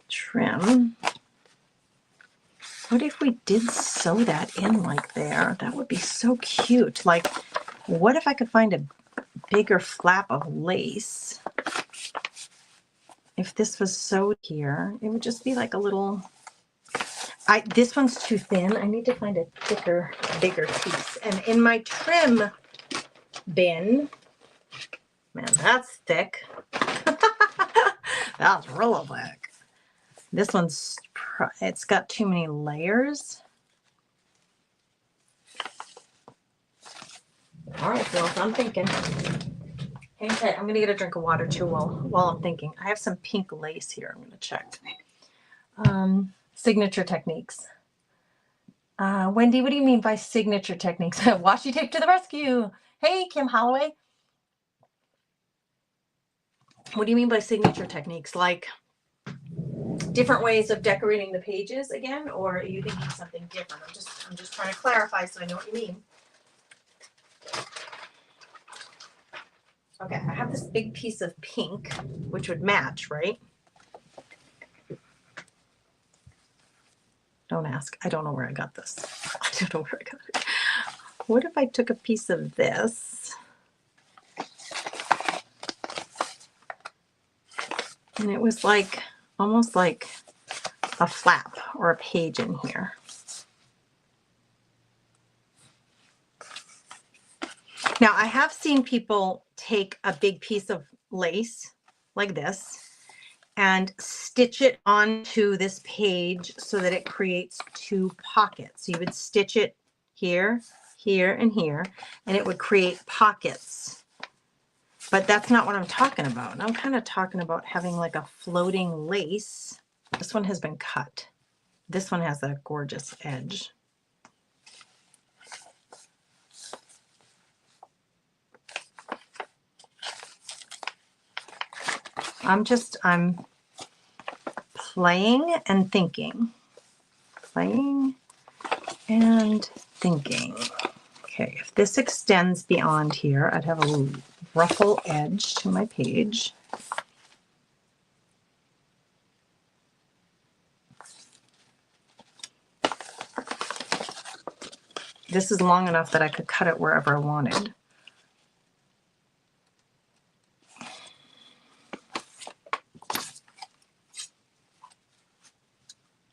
trim. What if we did sew that in like there? That would be so cute. Like, what if I could find a bigger flap of lace? If this was sewed here, it would just be like a little... this one's too thin. I need to find a thicker, bigger piece. And in my trim bin, man, that's thick. That's real thick. This one's, it's got too many layers. All right, girls, I'm thinking. Hang tight. I'm going to get a drink of water too while I'm thinking. I have some pink lace here. I'm going to check. Signature techniques. Wendy, what do you mean by signature techniques? Washi tape to the rescue. Hey, Kim Holloway. What do you mean by signature techniques? Like different ways of decorating the pages again, or are you thinking something different? I'm just trying to clarify so I know what you mean. Okay, I have this big piece of pink, which would match, right? Don't ask. I don't know where I got this. I don't know where I got it. What if I took a piece of this and it was like almost like a flap or a page in here? Now, I have seen people take a big piece of lace like this and stitch it onto this page so that it creates two pockets. So you would stitch it here, here, and here, and it would create pockets. But that's not what I'm talking about. I'm kind of talking about having like a floating lace. This one has been cut. This one has a gorgeous edge. I'm playing and thinking. Playing and thinking. Okay, if this extends beyond here, I'd have a ruffle edge to my page. This is long enough that I could cut it wherever I wanted.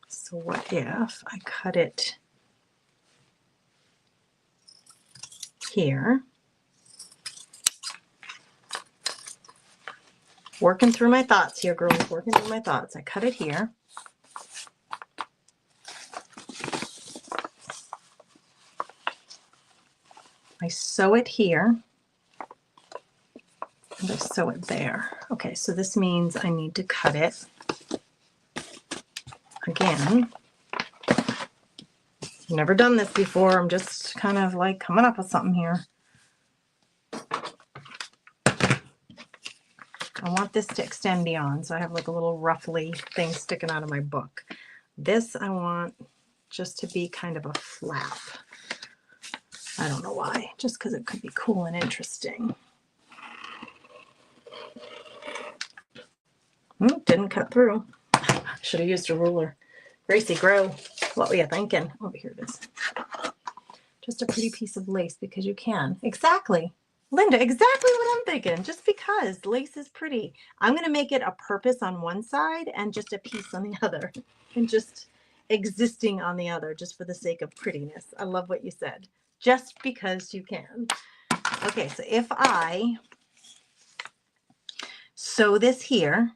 So what if I cut it here? Working through my thoughts here, girls, working through my thoughts. I cut it here. I sew it here. And I sew it there. Okay, so this means I need to cut it again. I've never done this before. I'm just kind of like coming up with something here. I want this to extend beyond, so I have like a little ruffly thing sticking out of my book. This I want just to be kind of a flap. I don't know why, just because it could be cool and interesting. Didn't cut through. Should have used a ruler. Gracie, grow. What were you thinking? Oh, here it is. Just a pretty piece of lace because you can. Exactly. Linda, exactly what I'm thinking. Just because lace is pretty. I'm going to make it a purpose on one side and just a piece on the other. And just existing on the other just for the sake of prettiness. I love what you said. Just because you can. Okay, so if I sew this here,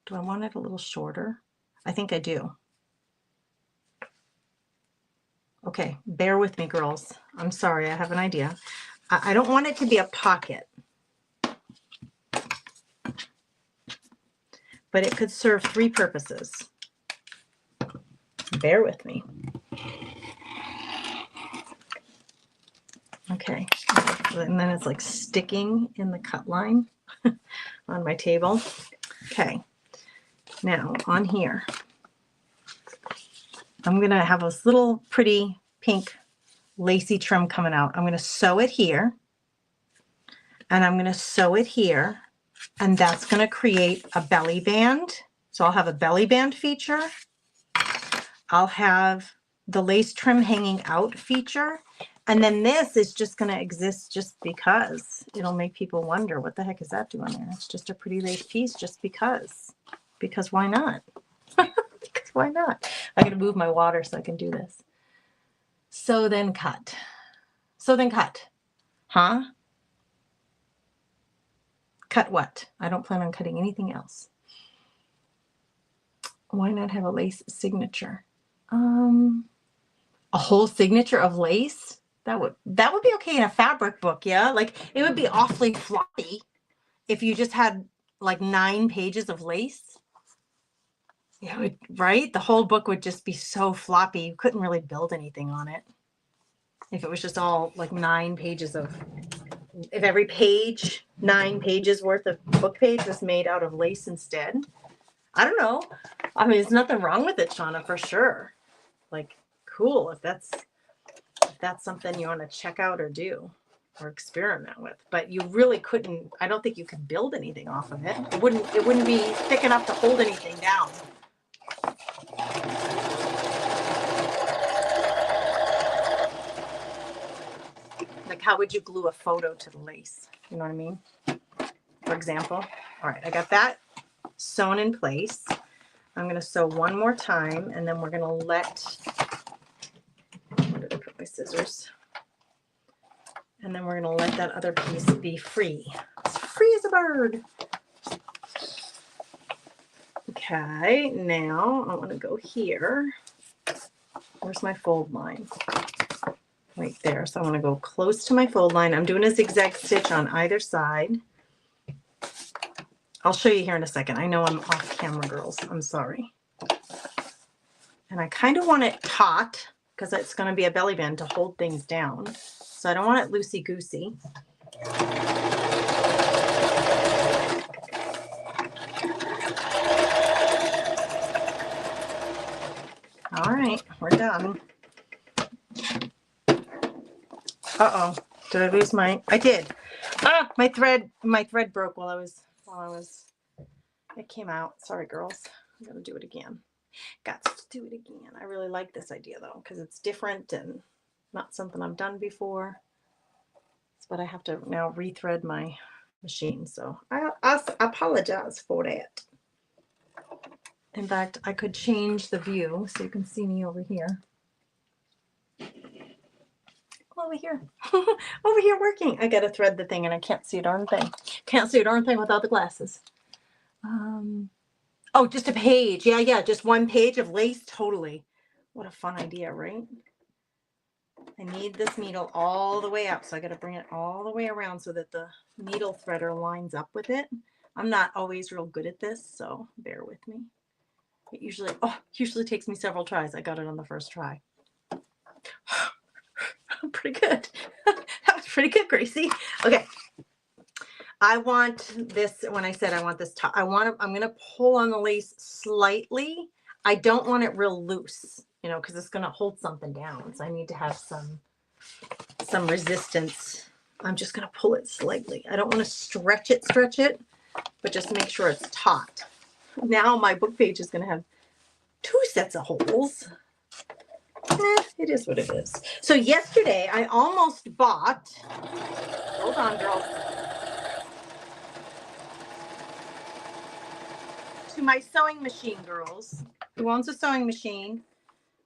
do I want it a little shorter? I think I do. Okay, bear with me, girls. I'm sorry, I have an idea. I don't want it to be a pocket, but it could serve three purposes. Bear with me. Okay, and then it's like sticking in the cut line on my table. Okay, now on here, I'm gonna have this little pretty pink lacy trim coming out. I'm gonna sew it here, and I'm gonna sew it here, and that's gonna create a belly band. So I'll have a belly band feature. I'll have the lace trim hanging out feature. And then this is just going to exist just because. It'll make people wonder, what the heck is that doing there? It's just a pretty lace piece just because. Because why not? Because why not? I'm going to move my water so I can do this. Sew then cut. Sew then cut. Huh? Cut what? I don't plan on cutting anything else. Why not have a lace signature? A whole signature of lace? That would be okay in a fabric book, yeah? Like it would be awfully floppy if you just had like 9 pages of lace. Yeah, right? The whole book would just be so floppy. You couldn't really build anything on it. If it was just all like 9 pages of, if every page, 9 pages worth of book page was made out of lace instead. I don't know. I mean, there's nothing wrong with it, Shauna, for sure. Like, cool if that's something you want to check out or do or experiment with. But you really couldn't, I don't think you could build anything off of it. It wouldn't be thick enough to hold anything down. Like, how would you glue a photo to the lace? You know what I mean? For example. All right, I got that sewn in place. I'm going to sew one more time, and then we're going to let, what did I scissors. And then we're going to let that other piece be free. It's free as a bird. Okay, now I want to go here. Where's my fold line? Right there. So I want to go close to my fold line. I'm doing a zigzag stitch on either side. I'll show you here in a second. I know I'm off camera, girls. I'm sorry. And I kind of want it taut because it's going to be a belly band to hold things down. So I don't want it loosey-goosey. All right, we're done. Uh-oh, did I lose I did. Ah, my thread broke while I was, it came out. Sorry, girls. I'm gonna do it again. Got to do it again. I really like this idea though, because it's different and not something I've done before. But I have to now rethread my machine, so I apologize for that. In fact, I could change the view so you can see me over here. Over here. Over here working. I gotta thread the thing and I can't see a darn thing. Can't see a darn thing without the glasses. Oh, just a page. Yeah, just one page of lace. Totally. What a fun idea, right? I need this needle all the way up, so I got to bring it all the way around so that the needle threader lines up with it. I'm not always real good at this, so bear with me. It usually takes me several tries. I got it on the first try. Pretty good. That was pretty good, Gracie. Okay. I want this, when I said I want this top, I'm going to pull on the lace slightly. I don't want it real loose, you know, because it's going to hold something down. So I need to have some resistance. I'm just going to pull it slightly. I don't want to stretch it, but just make sure it's taut. Now my book page is going to have 2 sets of holes. It is what it is. So yesterday I almost bought, hold on, girls, to my sewing machine, girls. Who owns a sewing machine?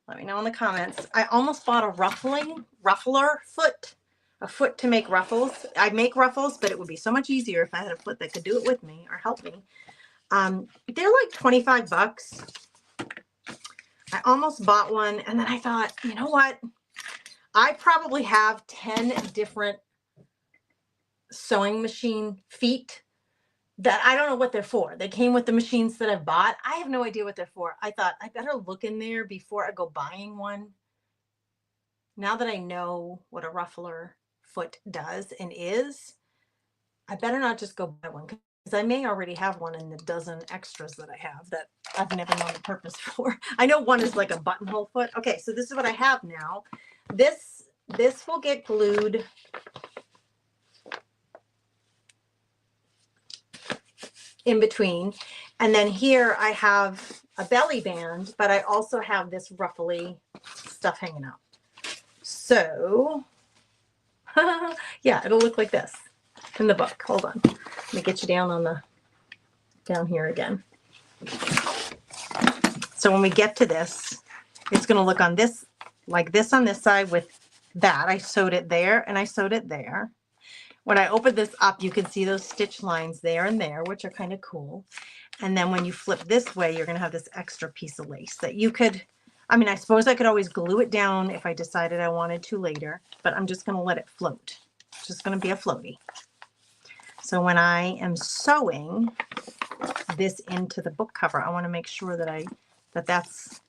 Let me know in the comments. I almost bought a ruffler foot, a foot to make ruffles. I make ruffles, but it would be so much easier if I had a foot that could do it with me or help me. They're like 25 bucks. I almost bought one, and then I thought, you know what? I probably have 10 different sewing machine feet that I don't know what they're for. They came with the machines that I've bought. I have no idea what they're for. I thought I better look in there before I go buying one. Now that I know what a ruffler foot does and is, I better not just go buy one, because I may already have one in the dozen extras that I have that I've never known the purpose for. I know one is like a buttonhole foot. Okay, so this is what I have now. This will get glued in between. And then here I have a belly band, but I also have this ruffly stuff hanging out. So yeah, it'll look like this in the book. Hold on. Let me get you down here again. So when we get to this, it's going to look on this, like this on this side with that. I sewed it there and I sewed it there. When I open this up, you can see those stitch lines there and there, which are kind of cool. And then when you flip this way, you're going to have this extra piece of lace that you could, I mean, I suppose I could always glue it down if I decided I wanted to later, but I'm just going to let it float. It's just going to be a floaty. So when I am sewing this into the book cover, I want to make sure that that's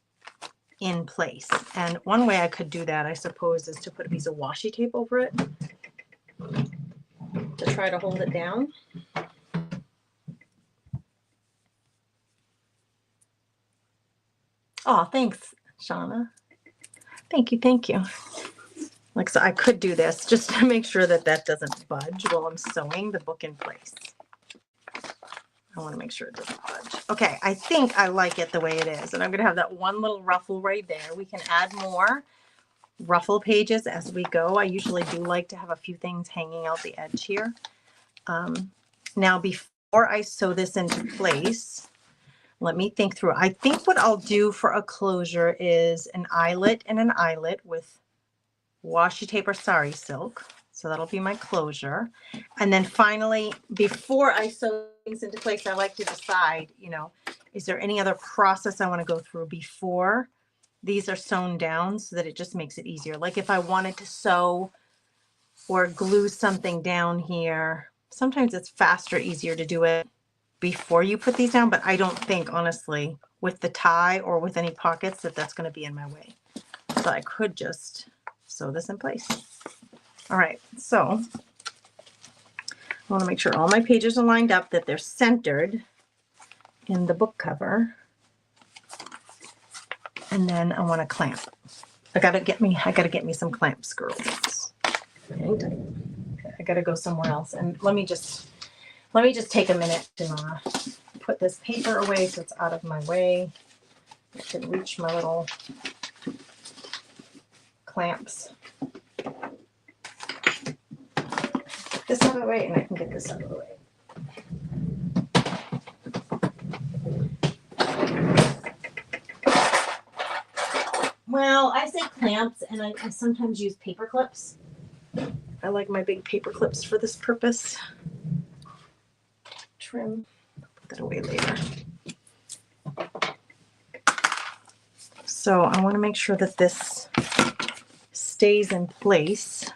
in place. And one way I could do that, I suppose, is to put a piece of washi tape over it to try to hold it down. Oh, thanks, Shauna. Thank you. Like, so I could do this just to make sure that that doesn't budge while I'm sewing the book in place. I want to make sure it doesn't budge. Okay, I think I like it the way it is. And I'm going to have that one little ruffle right there. We can add more ruffle pages as we go. I usually do like to have a few things hanging out the edge here. Now, before I sew this into place, let me think through. I think what I'll do for a closure is an eyelet and an eyelet with washi tape or sari silk. So that'll be my closure. And then finally, before I sew things into place, I like to decide, you know, is there any other process I want to go through before these are sewn down so that it just makes it easier. Like if I wanted to sew or glue something down here, sometimes it's faster, easier to do it before you put these down, but I don't think, honestly, with the tie or with any pockets that that's going to be in my way. So I could just sew this in place. All right, so I want to make sure all my pages are lined up, that they're centered in the book cover. And then I want to clamp. I gotta get me some clamps, girls. I gotta go somewhere else. And let me just take a minute to put this paper away so it's out of my way. I can reach my little clamps. Get this out of the way, and I can get this out of the way. Well, I say clamps, and I sometimes use paper clips. I like my big paper clips for this purpose. Trim. Put that away later. So I want to make sure that this stays in place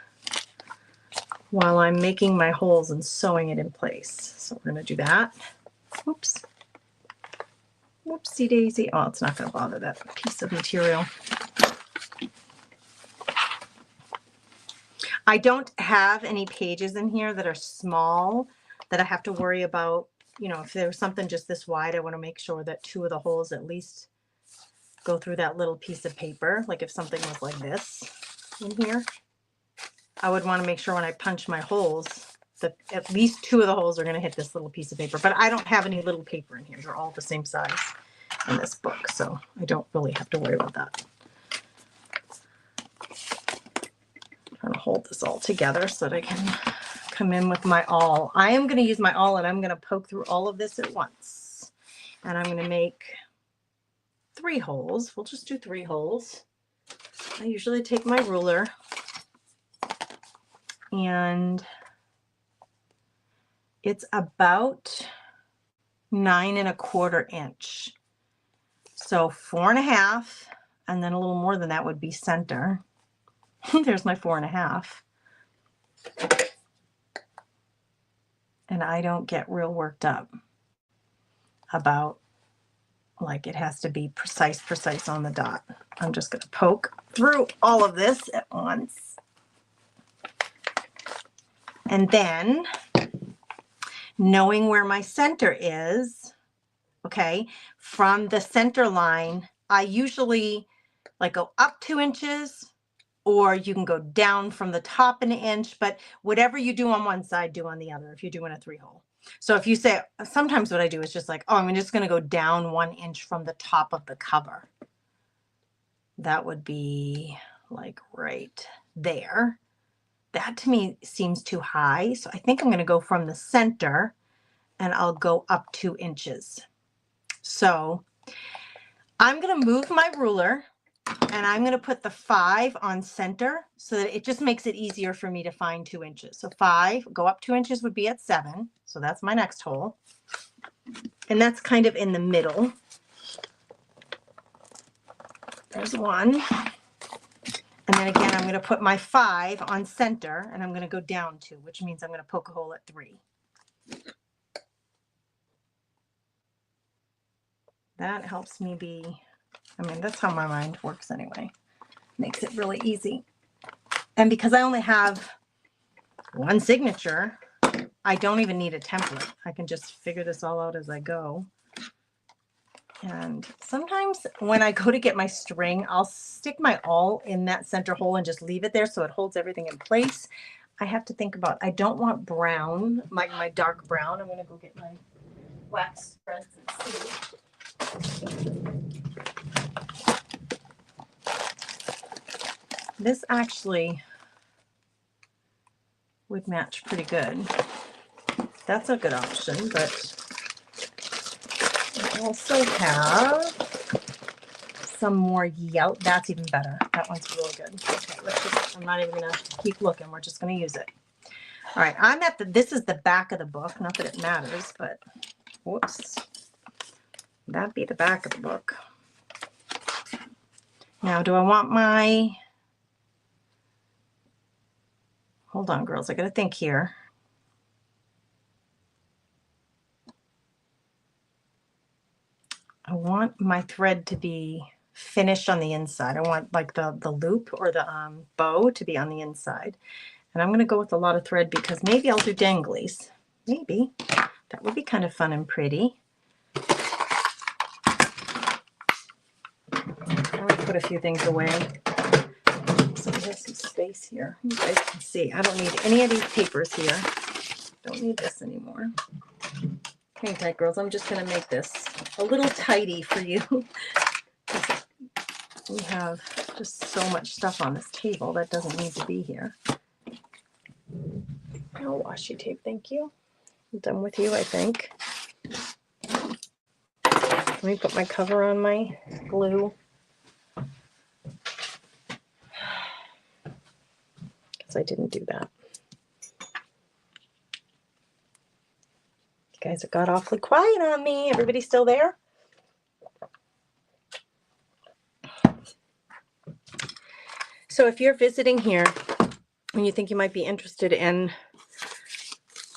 while I'm making my holes and sewing it in place. So we're going to do that. Oops. Whoopsie daisy. Oh, it's not going to bother that piece of material. I don't have any pages in here that are small that I have to worry about. You know, if there's something just this wide, I want to make sure that 2 of the holes at least go through that little piece of paper. Like if something was like this in here, I would want to make sure when I punch my holes that at least 2 of the holes are going to hit this little piece of paper. But I don't have any little paper in here. They're all the same size in this book, so I don't really have to worry about that. I'm going to hold this all together so that I can come in with my awl. I am going to use my awl, and I'm going to poke through all of this at once. And I'm going to make 3 holes. We'll just do 3 holes. I usually take my ruler, and it's about 9 1/4 inch. So 4 1/2, and then a little more than that would be center. There's my 4 1/2. And I don't get real worked up about like it has to be precise on the dot. I'm just going to poke through all of this at once. And then knowing where my center is, okay, from the center line, I usually like go up 2 inches, or you can go down from the top 1 inch, but whatever you do on one side, do on the other if you're doing a 3-hole. So if you say, sometimes what I do is just like, oh, I'm just going to go down 1 inch from the top of the cover. That would be like right there. That to me seems too high. So I think I'm going to go from the center and I'll go up 2 inches. So I'm going to move my ruler, and I'm going to put the 5 on center so that it just makes it easier for me to find 2 inches. So 5, go up 2 inches would be at 7. So that's my next hole. And that's kind of in the middle. There's 1. And then again, I'm going to put my 5 on center, and I'm going to go down 2, which means I'm going to poke a hole at 3. That helps me be, I mean, that's how my mind works anyway. Makes it really easy. And because I only have 1 signature, I don't even need a template. I can just figure this all out as I go. And sometimes when I go to get my string, I'll stick my awl in that center hole and just leave it there so it holds everything in place. I have to think about, I don't want brown, my dark brown. I'm going to go get my wax threads and see. This actually would match pretty good. That's a good option, but I also have some more yellow. That's even better. That one's really good. Okay, let's just, I'm not even gonna keep looking. We're just gonna use it. All right, I'm at this is the back of the book. Not that it matters, but whoops. That'd be the back of the book. Now, do I want my, hold on, girls, I gotta think here. I want my thread to be finished on the inside. I want like the loop or the bow to be on the inside. And I'm going to go with a lot of thread because maybe I'll do danglies. Maybe. That would be kind of fun and pretty. I'm going to put a few things away. So we have some space here. You guys can see. I don't need any of these papers here. Don't need this anymore. Hang tight, girls. I'm just going to make this a little tidy for you. We have just so much stuff on this table that doesn't need to be here. No washi tape, thank you. I'm done with you, I think. Let me put my cover on my glue. Because I didn't do that. You guys have got awfully quiet on me. Everybody still there? So if you're visiting here and you think you might be interested in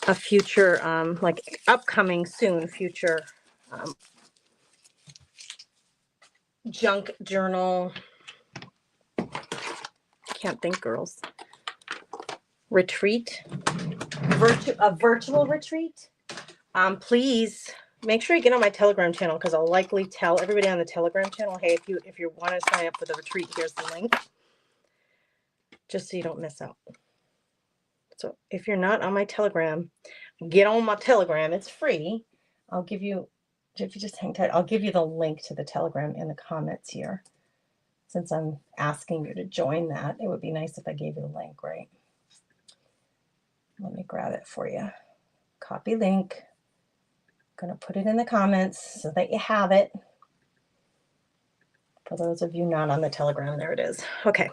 a future, like upcoming soon future junk journal, can't think, girls, retreat, a virtual retreat, please make sure you get on my Telegram channel, because I'll likely tell everybody on the Telegram channel, hey, if you want to sign up for the retreat, here's the link, just so you don't miss out. So if you're not on my Telegram, get on my Telegram. It's free. I'll give you, if you just hang tight, I'll give you the link to the Telegram in the comments here. Since I'm asking you to join that, it would be nice if I gave you the link, right? Let me grab it for you. Copy link. I'm going to put it in the comments so that you have it. For those of you not on the Telegram, there it is. Okay.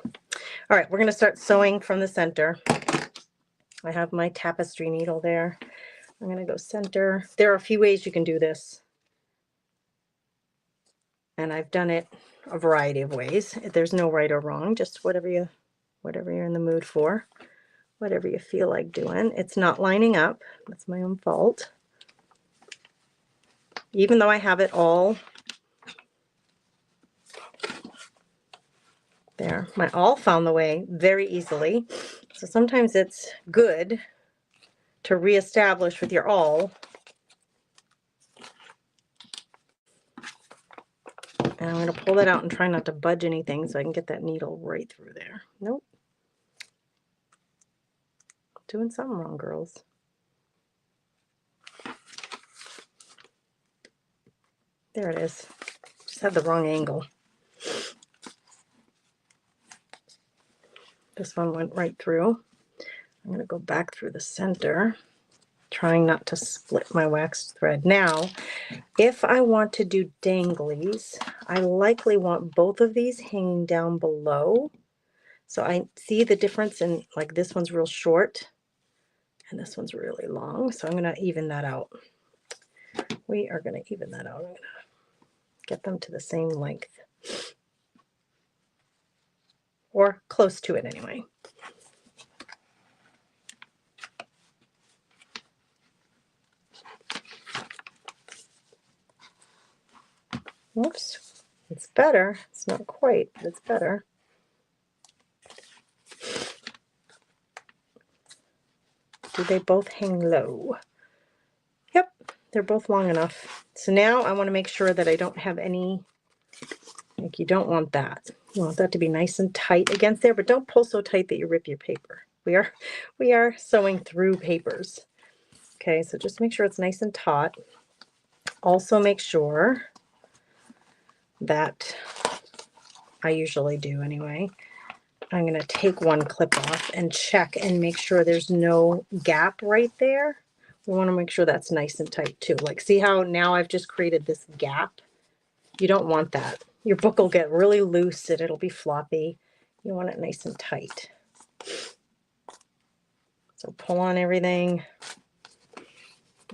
All right, we're going to start sewing from the center. I have my tapestry needle there. I'm going to go center. There are a few ways you can do this. And I've done it a variety of ways. There's no right or wrong, just whatever you're in the mood for, whatever you feel like doing. It's not lining up. That's my own fault. Even though I have it all there, my awl found the way very easily. So sometimes it's good to reestablish with your awl. And I'm going to pull that out and try not to budge anything so I can get that needle right through there. Nope. Doing something wrong, girls. There it is. Just had the wrong angle. This one went right through. I'm going to go back through the center, trying not to split my waxed thread. Now, if I want to do danglies, I likely want both of these hanging down below. So I see the difference in, like, this one's real short and this one's really long. So I'm going to even that out. We are going to even that out. I'm going to get them to the same length. Or close to it anyway. Whoops, it's better. It's not quite, but it's better. Do they both hang low? Yep, they're both long enough. So now I want to make sure that I don't have any, like, you don't want that. You want that to be nice and tight against there, but don't pull so tight that you rip your paper. We are sewing through papers. Okay, so just make sure it's nice and taut. Also make sure that, I usually do anyway, I'm going to take one clip off and check and make sure there's no gap right there. We want to make sure that's nice and tight too. Like, see how now I've just created this gap? You don't want that. your book will get really loose and it'll be floppy. You want it nice and tight. So pull on everything.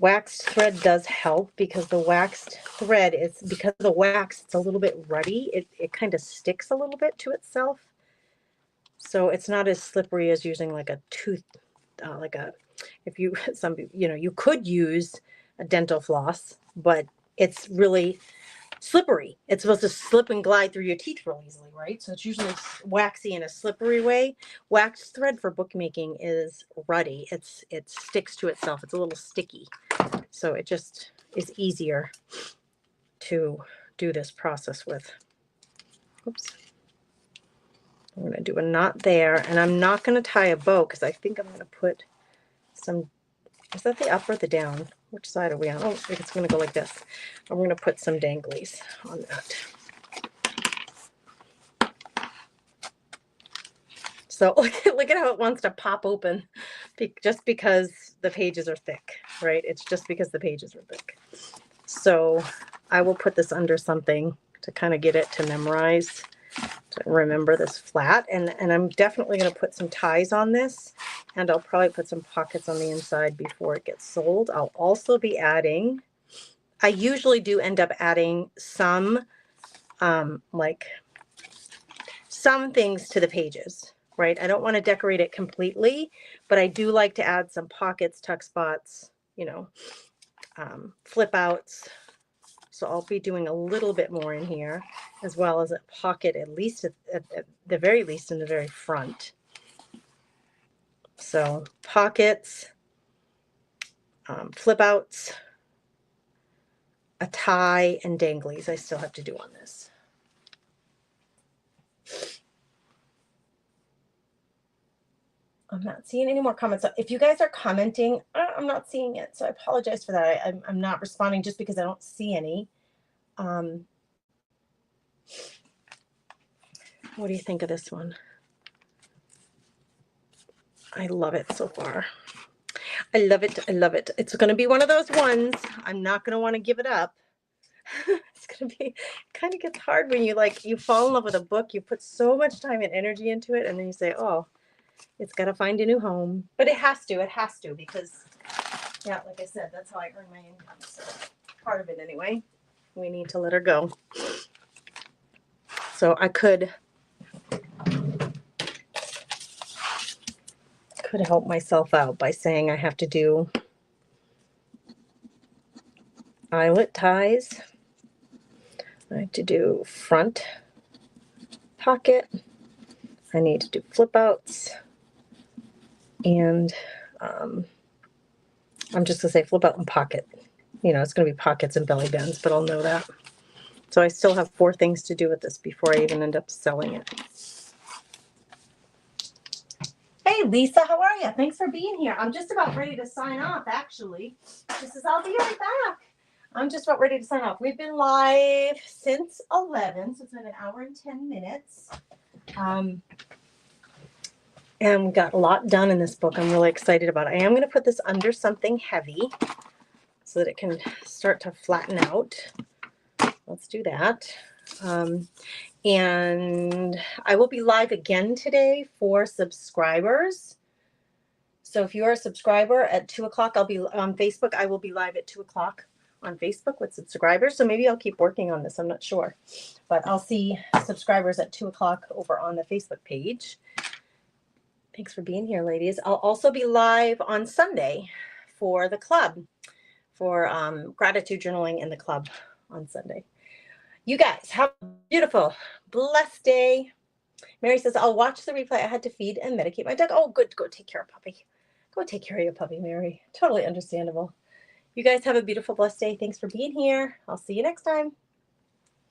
Waxed thread does help because the waxed thread is, because of the wax, it's a little bit ruddy. It kind of sticks a little bit to itself. So it's not as slippery as using like a tooth, if you, you could use a dental floss, but it's really slippery. It's supposed to slip and glide through your teeth real easily, right? So it's usually waxy in a slippery way. Waxed thread for bookmaking is ruddy. It sticks to itself. It's a little sticky. So it just is easier to do this process with. Oops. I'm going to do a knot there, and I'm not going to tie a bow because I think I'm going to put some, is that the up or the down? Which side are we on? Oh, it's going to go like this. I'm going to put some danglies on that. So look at how it wants to pop open just because the pages are thick, right? It's just because the pages are thick. So I will put this under something to kind of get it to memorize, to remember this flat. And I'm definitely going to put some ties on this, and I'll probably put some pockets on the inside before it gets sold. I'll also be adding, I usually do end up adding some, like some things to the pages, right? I don't want to decorate it completely, but I do like to add some pockets, tuck spots, flip outs. So I'll be doing a little bit more in here, as well as a pocket, at least at the very least in the very front. So pockets, flip outs, a tie, and danglies I still have to do on this. I'm not seeing any more comments. If you guys are commenting, I'm not seeing it. So I apologize for that. I'm not responding just because I don't see any. What do you think of this one? I love it so far. I love it. I love it. It's going to be one of those ones. I'm not going to want to give it up. It's going to be, kind of gets hard when you fall in love with a book. You put so much time and energy into it, and then you say, oh, it's got to find a new home. But it has to, because, yeah, like I said, that's how I earn my income. So part of it anyway. We need to let her go. So I could help myself out by saying I have to do eyelet ties. I have to do front pocket. I need to do flip outs. And I'm just going to say flip out and pocket. It's going to be pockets and belly bands, but I'll know that. So I still have 4 things to do with this before I even end up selling it. Hey, Lisa, how are you? Thanks for being here. I'm just about ready to sign off, actually. She says, I'll be right back. I'm just about ready to sign off. We've been live since 11, so it's been an hour and 10 minutes. And we got a lot done in this book. I'm really excited about it. I am going to put this under something heavy so that it can start to flatten out. Let's do that. And I will be live again today for subscribers. So if you're a subscriber at 2 o'clock, I'll be on Facebook. I will be live at 2 o'clock on Facebook with subscribers. So maybe I'll keep working on this. I'm not sure. But I'll see subscribers at 2 o'clock over on the Facebook page. Thanks for being here, ladies. I'll also be live on Sunday for the club, for gratitude journaling in the club on Sunday. You guys have a beautiful, blessed day. Mary says, I'll watch the replay. I had to feed and medicate my dog. Oh, good. Go take care of puppy. Go take care of your puppy, Mary. Totally understandable. You guys have a beautiful, blessed day. Thanks for being here. I'll see you next time.